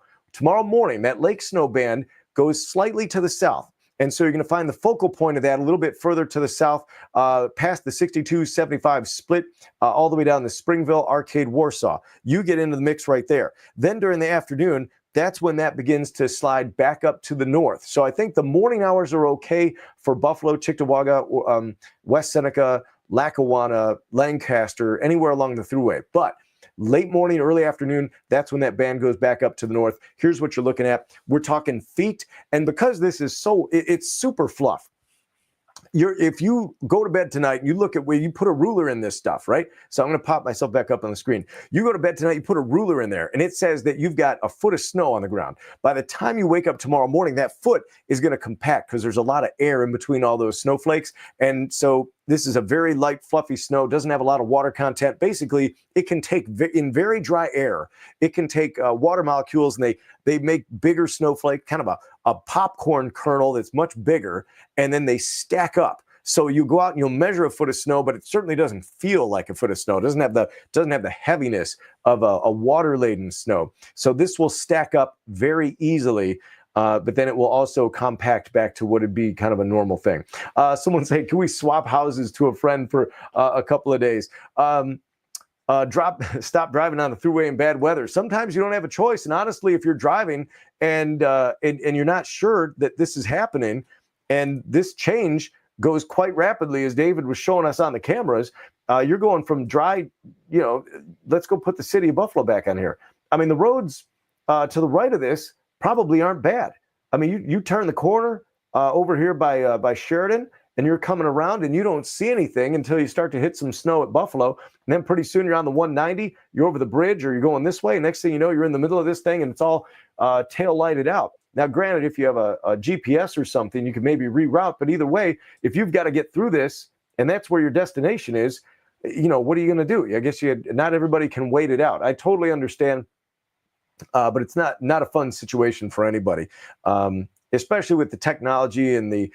morning, that lake snow band goes slightly to the south. And so you're going to find the focal point of that a little bit further to the south, past the 62-75 split, all the way down to Springville, Arcade, Warsaw. You get into the mix right there. Then during the afternoon, that's when that begins to slide back up to the north. So I think the morning hours are okay for Buffalo, Cheektowaga, West Seneca, Lackawanna, Lancaster, anywhere along the thruway. But late morning, early afternoon, that's when that band goes back up to the north. Here's what you're looking at. We're talking feet. And because this is it's super fluff. If you go to bed tonight and you look at where you put a ruler in this stuff, right? So I'm going to pop myself back up on the screen. You go to bed tonight, you put a ruler in there, and it says that you've got a foot of snow on the ground. By the time you wake up tomorrow morning, that foot is going to compact because there's a lot of air in between all those snowflakes. And so this is a very light, fluffy snow, doesn't have a lot of water content. Basically, it can take, in very dry air, it can take water molecules, and they make bigger snowflake, kind of a popcorn kernel that's much bigger, and then they stack up. So you go out and you'll measure a foot of snow, but it certainly doesn't feel like a foot of snow. It doesn't have the heaviness of a water-laden snow. So this will stack up very easily. But then it will also compact back to what would be kind of a normal thing. Someone say, can we swap houses to a friend for a couple of days? Stop driving on the thruway in bad weather. Sometimes you don't have a choice. And honestly, if you're driving and you're not sure that this is happening, and this change goes quite rapidly, as David was showing us on the cameras, you're going from dry, let's go put the city of Buffalo back on here. I mean, the roads to the right of this probably aren't bad. I mean, you turn the corner over here by Sheridan, and you're coming around and you don't see anything until you start to hit some snow at Buffalo. And then pretty soon you're on the 190, you're over the bridge, or you're going this way. Next thing you know, you're in the middle of this thing and it's all tail lighted out. Now, granted, if you have a GPS or something, you can maybe reroute. But either way, if you've got to get through this and that's where your destination is, what are you going to do? I guess not everybody can wait it out. I totally understand. But it's not a fun situation for anybody, especially with the technology and the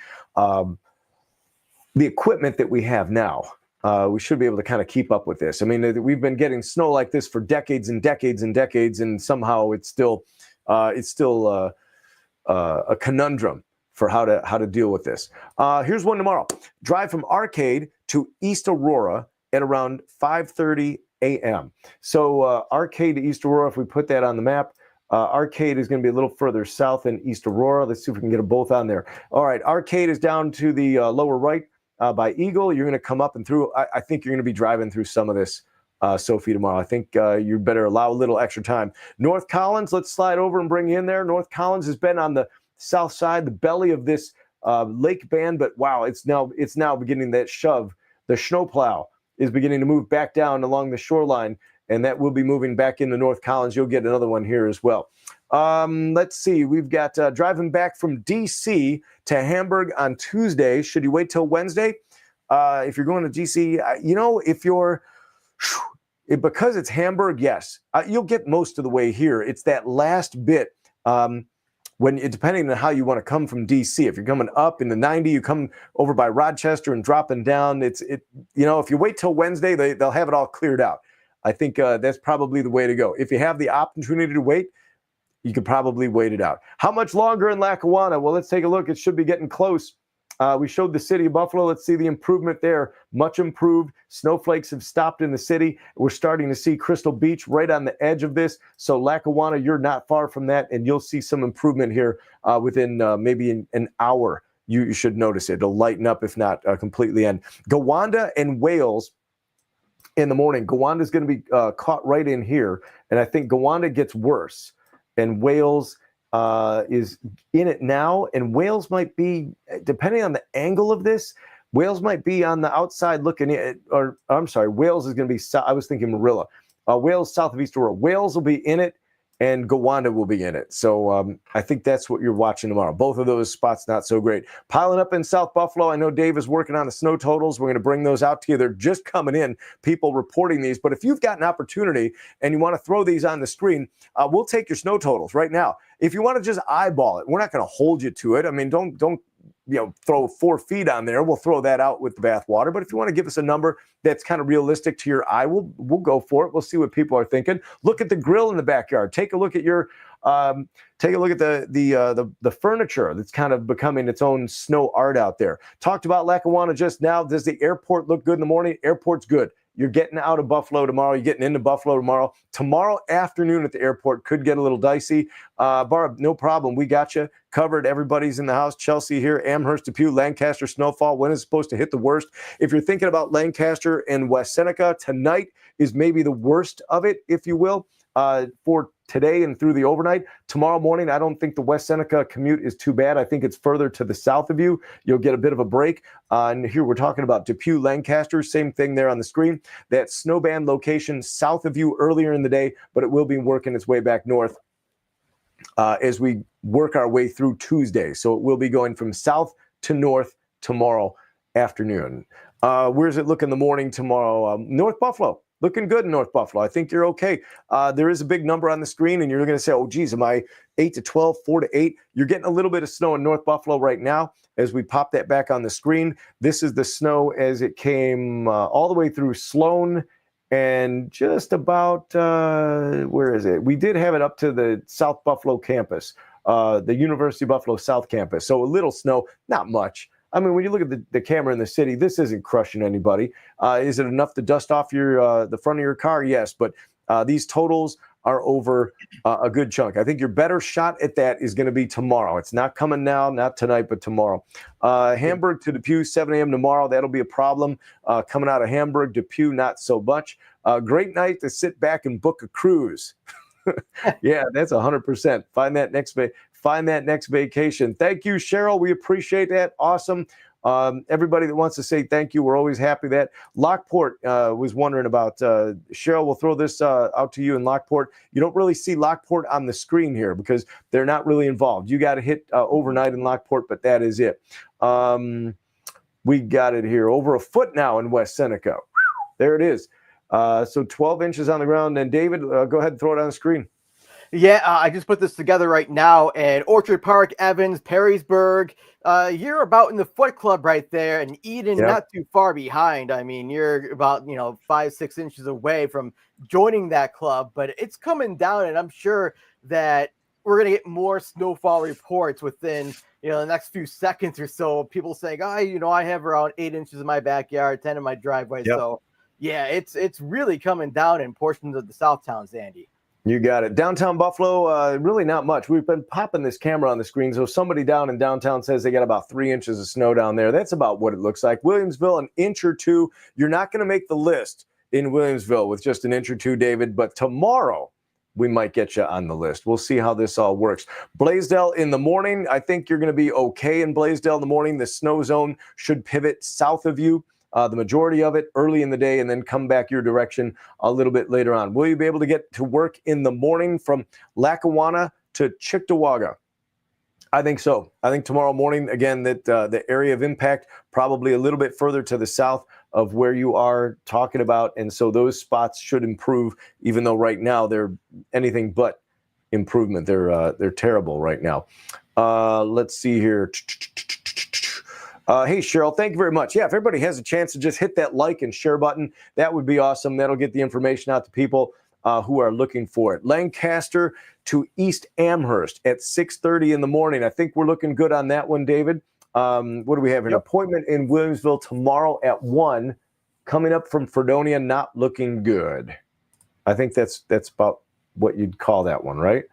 equipment that we have now. We should be able to kind of keep up with this. I mean, we've been getting snow like this for decades and decades and decades, and somehow it's still a conundrum for how to deal with this. Here's one tomorrow. Drive from Arcade to East Aurora at around 5:30 a.m. So Arcade to East Aurora, if we put that on the map, Arcade is going to be a little further south than East Aurora. Let's see if we can get them both on there. All right, Arcade is down to the lower right by Eagle. You're going to come up and through. I think you're going to be driving through some of this, Sophie, tomorrow. I think you better allow a little extra time. North Collins, let's slide over and bring you in there. North Collins has been on the south side, the belly of this lake band, but wow, it's now beginning that shove. The snowplow is beginning to move back down along the shoreline, and that will be moving back into North Collins. You'll get another one here as well. Let's see. We've got driving back from D.C. to Hamburg on Tuesday. Should you wait till Wednesday? If you're going to D.C., if you're because it's Hamburg, yes, you'll get most of the way here. It's that last bit depending on how you want to come from D.C. If you're coming up in the 90, you come over by Rochester and dropping down. If you wait till Wednesday, they'll have it all cleared out. I think that's probably the way to go. If you have the opportunity to wait, you could probably wait it out. How much longer in Lackawanna? Well, let's take a look. It should be getting close. We showed the city of Buffalo. Let's see the improvement there. Much improved. Snowflakes have stopped in the city. We're starting to see Crystal Beach right on the edge of this. So Lackawanna, you're not far from that, and you'll see some improvement here within maybe an hour. You should notice it. It'll lighten up, if not completely end. Gowanda and Wales in the morning. Gowanda is going to be caught right in here, and I think Gowanda gets worse, and Wales is in it now, and Wales might be, depending on the angle of this, Wales might be on the outside looking in, or I'm sorry, Wales is going to be, I was thinking Marilla. Wales south of East Aurora. Wales will be in it, and Gowanda will be in it. So I think that's what you're watching tomorrow. Both of those spots not so great. Piling up in South Buffalo. I know Dave is working on the snow totals. We're going to bring those out to you. They're just coming in, people reporting these. But if you've got an opportunity and you want to throw these on the screen, we'll take your snow totals right now. If you want to just eyeball it, we're not going to hold you to it. I mean, don't throw 4 feet on there. We'll throw that out with the bathwater. But if you want to give us a number that's kind of realistic to your eye, we'll go for it. We'll see what people are thinking. Look at the grill in the backyard. Take a look at your the furniture that's kind of becoming its own snow art out there. Talked about Lackawanna just now. Does the airport look good in the morning? Airport's good. you're getting out of Buffalo tomorrow. You're getting into Buffalo tomorrow. Tomorrow afternoon at the airport could get a little dicey. Barb, no problem. We got you covered. Everybody's in the house. Chelsea here, Amherst, Depew, Lancaster, snowfall. When is it supposed to hit the worst? If you're thinking about Lancaster and West Seneca, tonight is maybe the worst of it, if you will, for today and through the overnight. Tomorrow morning, I don't think the West Seneca commute is too bad. I think it's further to the south of you. You'll get a bit of a break. And here we're talking about Depew, Lancaster, same thing there on the screen. That snowband location south of you earlier in the day, but it will be working its way back north as we work our way through Tuesday. So it will be going from south to north tomorrow afternoon. Where's it look in the morning tomorrow? North Buffalo. Looking good in North Buffalo. I think you're okay. There is a big number on the screen, and you're going to say, oh, geez, am I 8 to 12, 4 to 8? You're getting a little bit of snow in North Buffalo right now. As we pop that back on the screen, this is the snow as it came all the way through Sloan and just about, where is it? We did have it up to the South Buffalo campus, the University of Buffalo South campus. So a little snow, not much. I mean, when you look at the camera in the city, this isn't crushing anybody. Is it enough to dust off your the front of your car? Yes, but these totals are over a good chunk. I think your better shot at that is going to be tomorrow. It's not coming now, not tonight, but tomorrow. Hamburg to Depew, 7 a.m. tomorrow. That'll be a problem. Coming out of Hamburg, Depew, not so much. Great night to sit back and book a cruise. Yeah, that's 100%. Find that next vacation. Thank you, Cheryl. We appreciate that. Awesome. Everybody that wants to say thank you, we're always happy that. Lockport was wondering about, Cheryl, we'll throw this out to you in Lockport. You don't really see Lockport on the screen here because they're not really involved. You got to hit overnight in Lockport, but that is it. We got it here. Over a foot now in West Seneca. There it is. So 12 inches on the ground. And David, go ahead and throw it on the screen. Yeah, I just put this together right now, and Orchard Park, Evans, Perrysburg, you're about in the Foot Club right there, and Eden not too far behind. I mean, you're about 5-6 inches away from joining that club, but it's coming down, and I'm sure that we're gonna get more snowfall reports within the next few seconds or so. People saying, I have around 8 inches in my backyard, 10 in my driveway. Yep. So yeah, it's really coming down in portions of the South Towns, Andy. You got it. Downtown Buffalo, really not much. We've been popping this camera on the screen. So somebody down in downtown says they got about 3 inches of snow down there. That's about what it looks like. Williamsville, an inch or two. You're not going to make the list in Williamsville with just an inch or two, David. But tomorrow, we might get you on the list. We'll see how this all works. Blaisdell in the morning. I think you're going to be okay in Blaisdell in the morning. The snow zone should pivot south of you. The majority of it early in the day and then come back your direction a little bit later on. Will you be able to get to work in the morning from Lackawanna to Cheektowaga? I think so. I think tomorrow morning, again, that the area of impact probably a little bit further to the south of where you are talking about. And so those spots should improve, even though right now they're anything but improvement. They're terrible right now. Let's see here. Hey, Cheryl, thank you very much. Yeah, if everybody has a chance to just hit that like and share button, that would be awesome. That'll get the information out to people who are looking for it. Lancaster to East Amherst at 6:30 in the morning. I think we're looking good on that one, David. What do we have? An appointment in Williamsville tomorrow at 1. Coming up from Fredonia, not looking good. I think that's about what you'd call that one, right?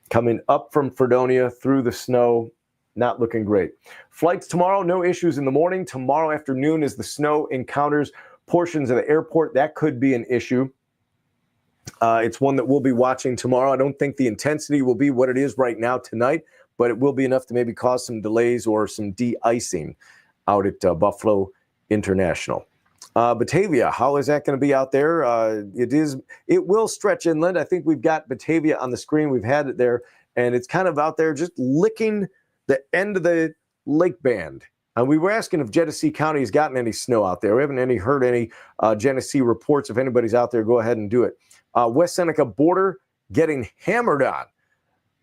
Coming up from Fredonia through the snow. Not looking great. Flights tomorrow, no issues in the morning. Tomorrow afternoon, as the snow encounters portions of the airport, that could be an issue. It's one that we'll be watching tomorrow. I don't think the intensity will be what it is right now tonight, but it will be enough to maybe cause some delays or some de-icing out at Buffalo International. Batavia, how is that going to be out there? It will stretch inland. I think we've got Batavia on the screen. We've had it there, and it's kind of out there just licking the end of the lake band. We were asking if Genesee County has gotten any snow out there. We haven't heard any Genesee reports. If anybody's out there, go ahead and do it. West Seneca border getting hammered on.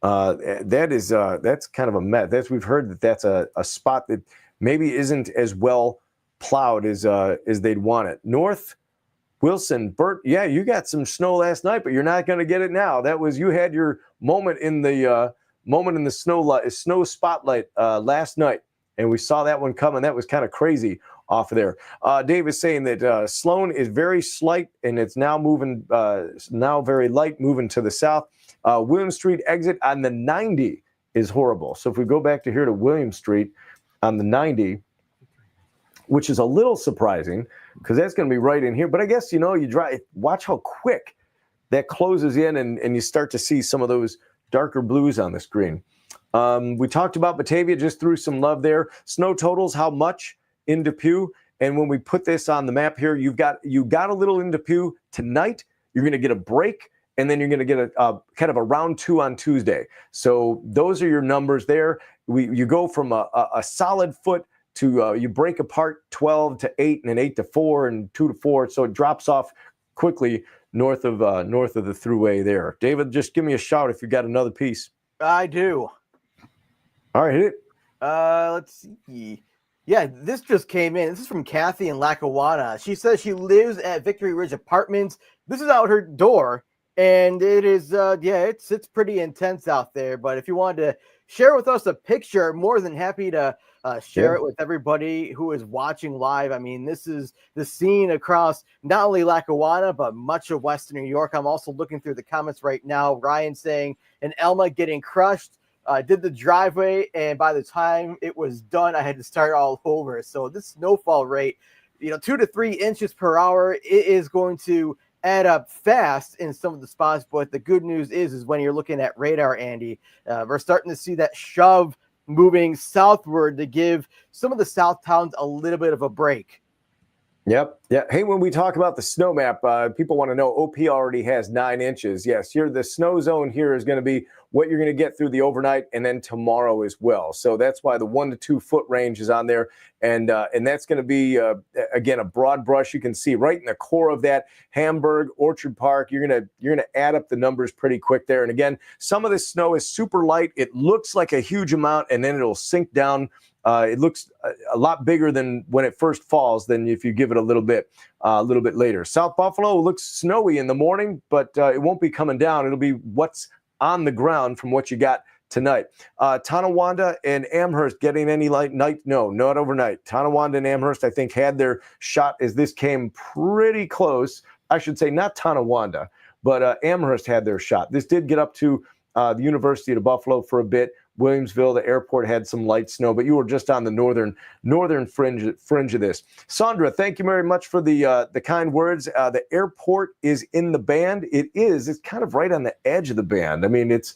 That's kind of a mess. We've heard that's a spot that maybe isn't as well plowed as they'd want it. North Wilson, Bert, yeah, you got some snow last night, but you're not going to get it now. You had your moment in the snow spotlight last night, and we saw that one coming. That was kind of crazy. off of there. Dave is saying that Sloan is very slight, and it's now moving, now very light, moving to the south. William Street exit on the 90 is horrible. So if we go back to here to William Street on the 90, which is a little surprising because that's going to be right in here. But I guess, you drive, watch how quick that closes in, and you start to see some of those darker blues on the screen. We talked about Batavia, just threw some love there. Snow totals, how much in Depew? And when we put this on the map here, you got a little in Depew tonight. You're going to get a break, and then you're going to get a kind of a round 2 on Tuesday. So those are your numbers there. You go from a solid foot to you break apart 12 to 8 and then 8 to 4 and 2 to 4. So it drops off quickly north of the thruway there. David, just give me a shout if you got another piece. I do. All right, hit it. Let's see. Yeah, this just came in. This is from Kathy in Lackawanna. She says she lives at Victory Ridge Apartments. This is out her door, and it is, it's pretty intense out there. But if you wanted to share with us a picture, more than happy to share it with everybody who is watching live. I mean, this is the scene across not only Lackawanna, but much of Western New York. I'm also looking through the comments right now. Ryan saying, and Elma getting crushed. Did the driveway, and by the time it was done, I had to start all over. So this snowfall rate, 2 to 3 inches per hour, it is going to add up fast in some of the spots. But the good news is when you're looking at radar, Andy, we're starting to see that shove moving southward to give some of the south towns a little bit of a break. Yep. Yeah. Hey, when we talk about the snow map, people want to know OP already has 9 inches. Yes, the snow zone here is going to be what you're going to get through the overnight and then tomorrow as well. So that's why the 1 to 2 foot range is on there. And that's going to be, again, a broad brush. You can see right in the core of that Hamburg, Orchard Park. You're going to add up the numbers pretty quick there. And again, some of this snow is super light. It looks like a huge amount, and then it'll sink down. It looks a lot bigger than when it first falls than if you give it a little bit later. South Buffalo looks snowy in the morning, but it won't be coming down. It'll be what's on the ground from what you got tonight. Tonawanda and Amherst getting any light night? No, not overnight. Tonawanda and Amherst, I think, had their shot as this came pretty close. I should say not Tonawanda, but Amherst had their shot. This did get up to the University of Buffalo for a bit. Williamsville, the airport had some light snow, but you were just on the northern fringe of this. Sandra, thank you very much for the kind words. The airport is in the band. It's kind of right on the edge of the band. I mean, it's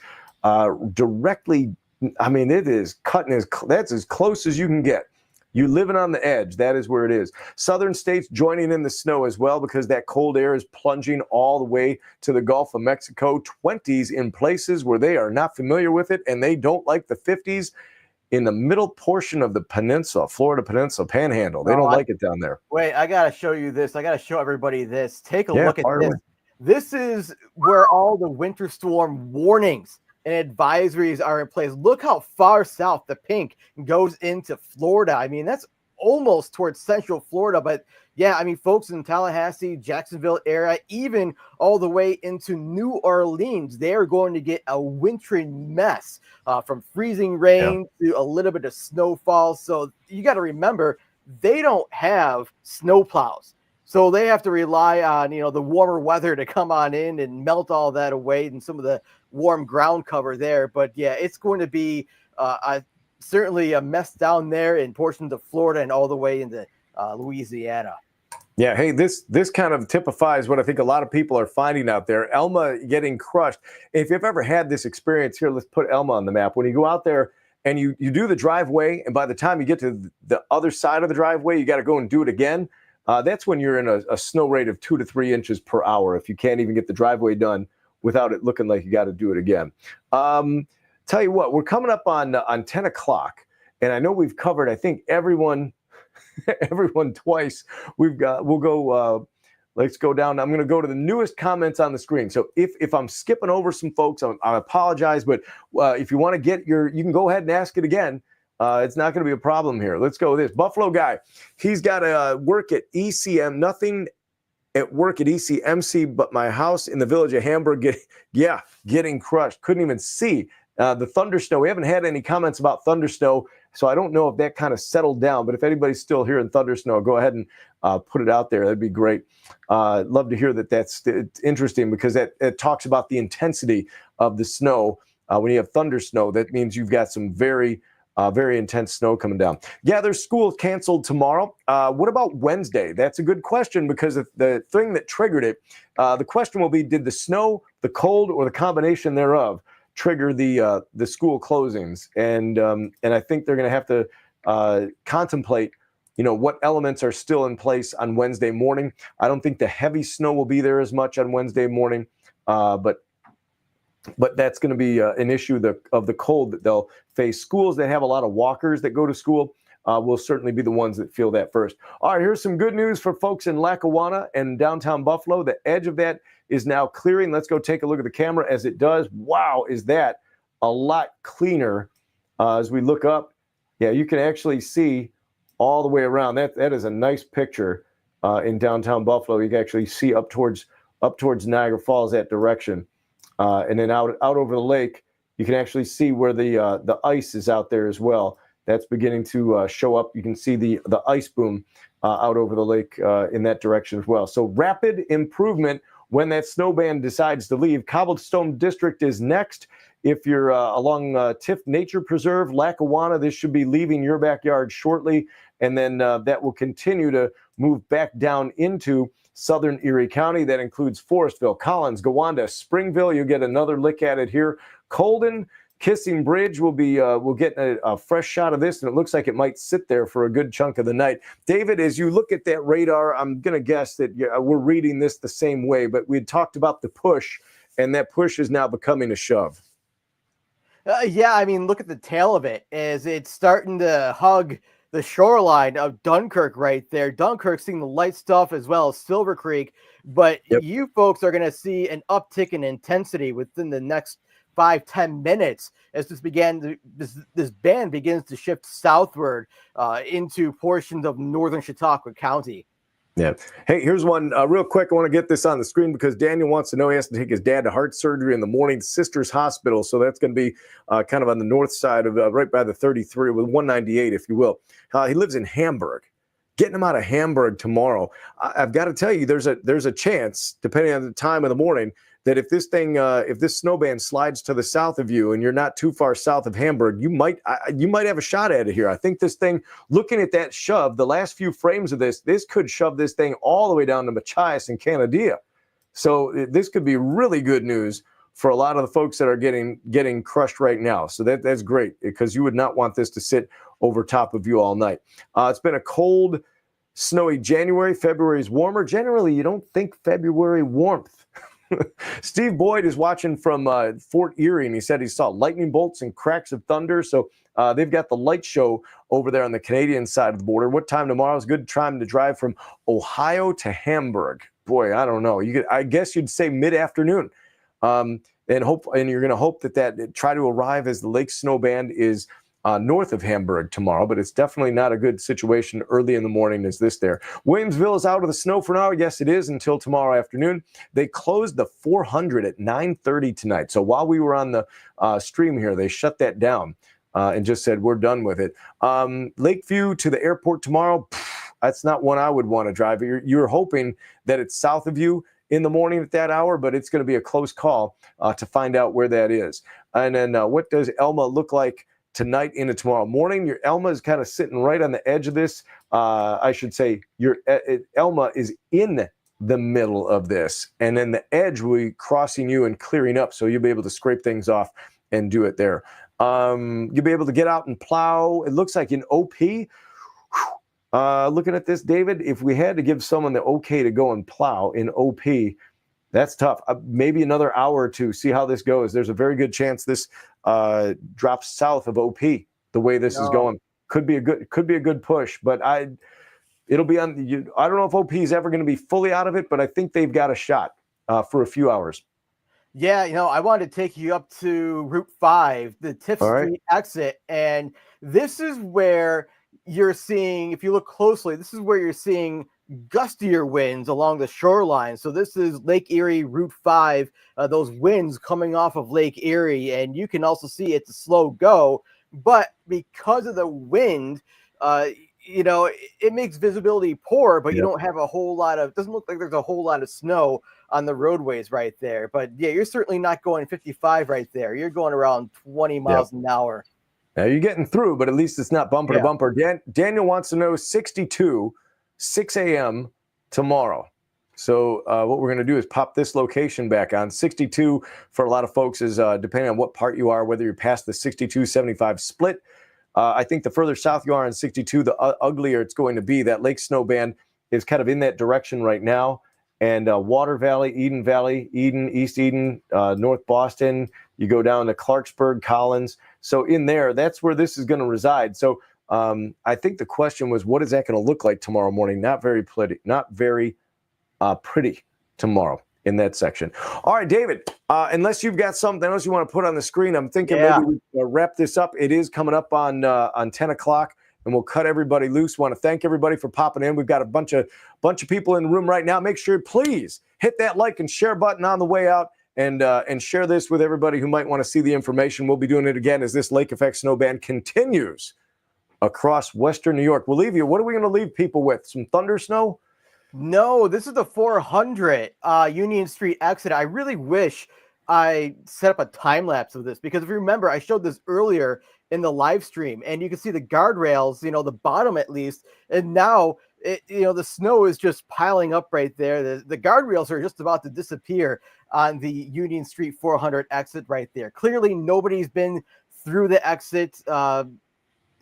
directly. I mean, it is cutting that's as close as you can get. You living on the edge, that is where it is. Southern states joining in the snow as well because that cold air is plunging all the way to the Gulf of Mexico. 20s in places where they are not familiar with it, and they don't like the 50s in the middle portion of the peninsula, Florida Peninsula, Panhandle. They don't like it down there. Wait, I got to show you this. I got to show everybody this. Take a look at this. This is where all the winter storm warnings and advisories are in place. Look how far south the pink goes into Florida. I mean, that's almost towards central Florida. But yeah, I mean, folks in Tallahassee, Jacksonville area, even all the way into New Orleans, they are going to get a wintry mess from freezing rain to a little bit of snowfall. So you got to remember, they don't have snow plows. So they have to rely on, the warmer weather to come on in and melt all that away and some of the warm ground cover there. But yeah, it's going to be certainly a mess down there in portions of Florida and all the way into Louisiana. Yeah, hey, this kind of typifies what I think a lot of people are finding out there. Elma getting crushed. If you've ever had this experience here, let's put Elma on the map. When you go out there and you do the driveway, and by the time you get to the other side of the driveway, you got to go and do it again. That's when you're in a snow rate of 2 to 3 inches per hour if you can't even get the driveway done without it looking like you got to do it again. Tell you what, we're coming up on 10 o'clock, and I know we've covered, I think, everyone twice. We'll go, let's go down. I'm going to go to the newest comments on the screen. So if I'm skipping over some folks, I apologize, but if you want to get you can go ahead and ask it again. It's not going to be a problem here. Let's go with this. Buffalo guy. He's got to work at ECM. Nothing at work at ECMC, but my house in the village of Hamburg getting crushed. Couldn't even see. The thunder snow, we haven't had any comments about thunder snow, so I don't know if that kind of settled down. But if anybody's still hearing thunder snow, go ahead and put it out there. That'd be great. Love to hear that. That's interesting because it talks about the intensity of the snow. When you have thunder snow, that means you've got some very intense snow coming down. Yeah, there's school canceled tomorrow. What about Wednesday? That's a good question because the thing that triggered it, the question will be, did the snow, the cold, or the combination thereof trigger the school closings? And I think they're going to have to contemplate, what elements are still in place on Wednesday morning. I don't think the heavy snow will be there as much on Wednesday morning, but that's going to be an issue of the cold that they'll face. Schools that have a lot of walkers that go to school will certainly be the ones that feel that first. All right, here's some good news for folks in Lackawanna and downtown Buffalo. The edge of that is now clearing. Let's go take a look at the camera as it does. Wow, is that a lot cleaner as we look up? Yeah, you can actually see all the way around. That is a nice picture in downtown Buffalo. You can actually see up towards Niagara Falls, that direction. And then out over the lake, you can actually see where the ice is out there as well. That's beginning to show up. You can see the ice boom out over the lake in that direction as well. So rapid improvement when that snow band decides to leave. Cobblestone District is next. If you're along Tiff Nature Preserve, Lackawanna, this should be leaving your backyard shortly. And then that will continue to move back down into southern Erie County. That includes Forestville, Collins, Gowanda, Springville. You'll get another lick at it here. Colden, Kissing Bridge will be we'll get a fresh shot of this, and it looks like it might sit there for a good chunk of the night. David, as you look at that radar, I'm going to guess that we're reading this the same way, but we had talked about the push, and that push is now becoming a shove. Yeah, I mean, look at the tail of it as it's starting to hug the shoreline of Dunkirk right there. Dunkirk seeing the light stuff as well as Silver Creek, but you folks are going to see an uptick in intensity within the next 5-10 minutes as this band begins to shift southward into portions of northern Chautauqua County. Yeah. Hey, here's one real quick. I want to get this on the screen because Daniel wants to know. He has to take his dad to heart surgery in the morning, Sisters Hospital. So that's going to be kind of on the north side of right by the 33 with 198, if you will. He lives in Hamburg. Getting him out of Hamburg tomorrow. I've got to tell you, there's a chance, depending on the time of the morning, that if this snow band slides to the south of you and you're not too far south of Hamburg, you might have a shot at it here. I think this thing, looking at that shove, the last few frames of this could shove this thing all the way down to Machias and Canandaigua. So this could be really good news for a lot of the folks that are getting crushed right now. So that's great because you would not want this to sit over top of you all night. It's been a cold, snowy January. February is warmer. Generally, you don't think February warmth. Steve Boyd is watching from Fort Erie, and he said he saw lightning bolts and cracks of thunder. So they've got the light show over there on the Canadian side of the border. What time tomorrow is a good time to drive from Ohio to Hamburg? Boy, I don't know. I guess you'd say mid-afternoon. And you're going to hope that try to arrive as the Lake Snow Band is north of Hamburg tomorrow, but it's definitely not a good situation early in the morning as this there. Williamsville is out of the snow for now. Yes, it is until tomorrow afternoon. They closed the 400 at 9:30 tonight. So while we were on the stream here, they shut that down and just said, we're done with it. Lakeview to the airport tomorrow, that's not one I would want to drive. You're hoping that it's south of you in the morning at that hour, but it's going to be a close call to find out where that is. And then what does Elma look like tonight into tomorrow morning? Your Elma is kind of sitting right on the edge of this. I should say your Elma is in the middle of this, and then the edge will be crossing you and clearing up, so you'll be able to scrape things off and do it there. You'll be able to get out and plow. It looks like in OP. Looking at this, David, if we had to give someone the okay to go and plow in OP, that's tough. Maybe another hour or two, see how this goes. There's a very good chance this drops south of OP the way this is going. Could be a good push, but it'll be on. I don't know if OP is ever going to be fully out of it, but I think they've got a shot for a few hours. Yeah, I wanted to take you up to Route 5, the Tiff Street exit, and this is where you're seeing, if you look closely, this is where you're seeing gustier winds along the shoreline. So this is Lake Erie Route 5, those winds coming off of Lake Erie, and you can also see it's a slow go, but because of the wind, it makes visibility poor, but you don't have a whole lot of, doesn't look like there's a whole lot of snow on the roadways right there. But yeah, you're certainly not going 55 right there. You're going around 20 miles an hour. Now you're getting through, but at least it's not bumper to bumper. Daniel wants to know 62, 6 a.m. tomorrow. So what we're going to do is pop this location back on. 62 for a lot of folks is depending on what part you are, whether you're past the 62-75 split. I think the further south you are on 62, the uglier it's going to be. That lake snow band is kind of in that direction right now. And Water Valley, Eden, East Eden, North Boston, you go down to Clarksburg, Collins. So in there, that's where this is going to reside. So I think the question was, what is that going to look like tomorrow morning? Not very pretty tomorrow in that section. All right, David, unless you've got something else you want to put on the screen, I'm thinking maybe we wrap this up. It is coming up on 10 o'clock, and we'll cut everybody loose. Want to thank everybody for popping in. We've got a bunch of people in the room right now. Make sure, please, hit that like and share button on the way out, and share this with everybody who might want to see the information. We'll be doing it again as this lake effect snow band continues across Western New York. We'll leave you. What are we going to leave people with? Some thunder snow? No, this is the 400 Union Street exit. I really wish I set up a time lapse of this, because if you remember, I showed this earlier in the live stream, and you can see the guardrails, the bottom at least, and now the snow is just piling up right there. The guardrails are just about to disappear on the Union Street 400 exit right there. Clearly, nobody's been through the exit.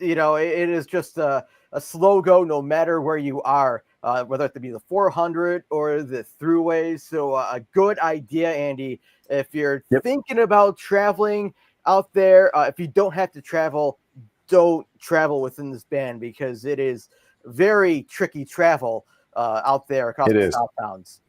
It is just a slow go no matter where you are, whether it be the 400 or the throughways. So a good idea, Andy, if you're thinking about traveling out there, if you don't have to travel, don't travel within this band, because it is very tricky travel out there across the southbounds.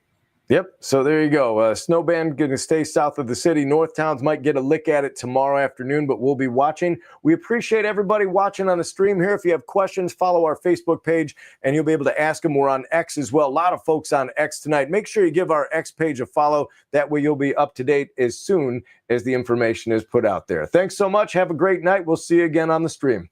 Yep. So there you go. Snow band going to stay south of the city. North Towns might get a lick at it tomorrow afternoon, but we'll be watching. We appreciate everybody watching on the stream here. If you have questions, follow our Facebook page, and you'll be able to ask them. We're on X as well. A lot of folks on X tonight. Make sure you give our X page a follow. That way you'll be up to date as soon as the information is put out there. Thanks so much. Have a great night. We'll see you again on the stream.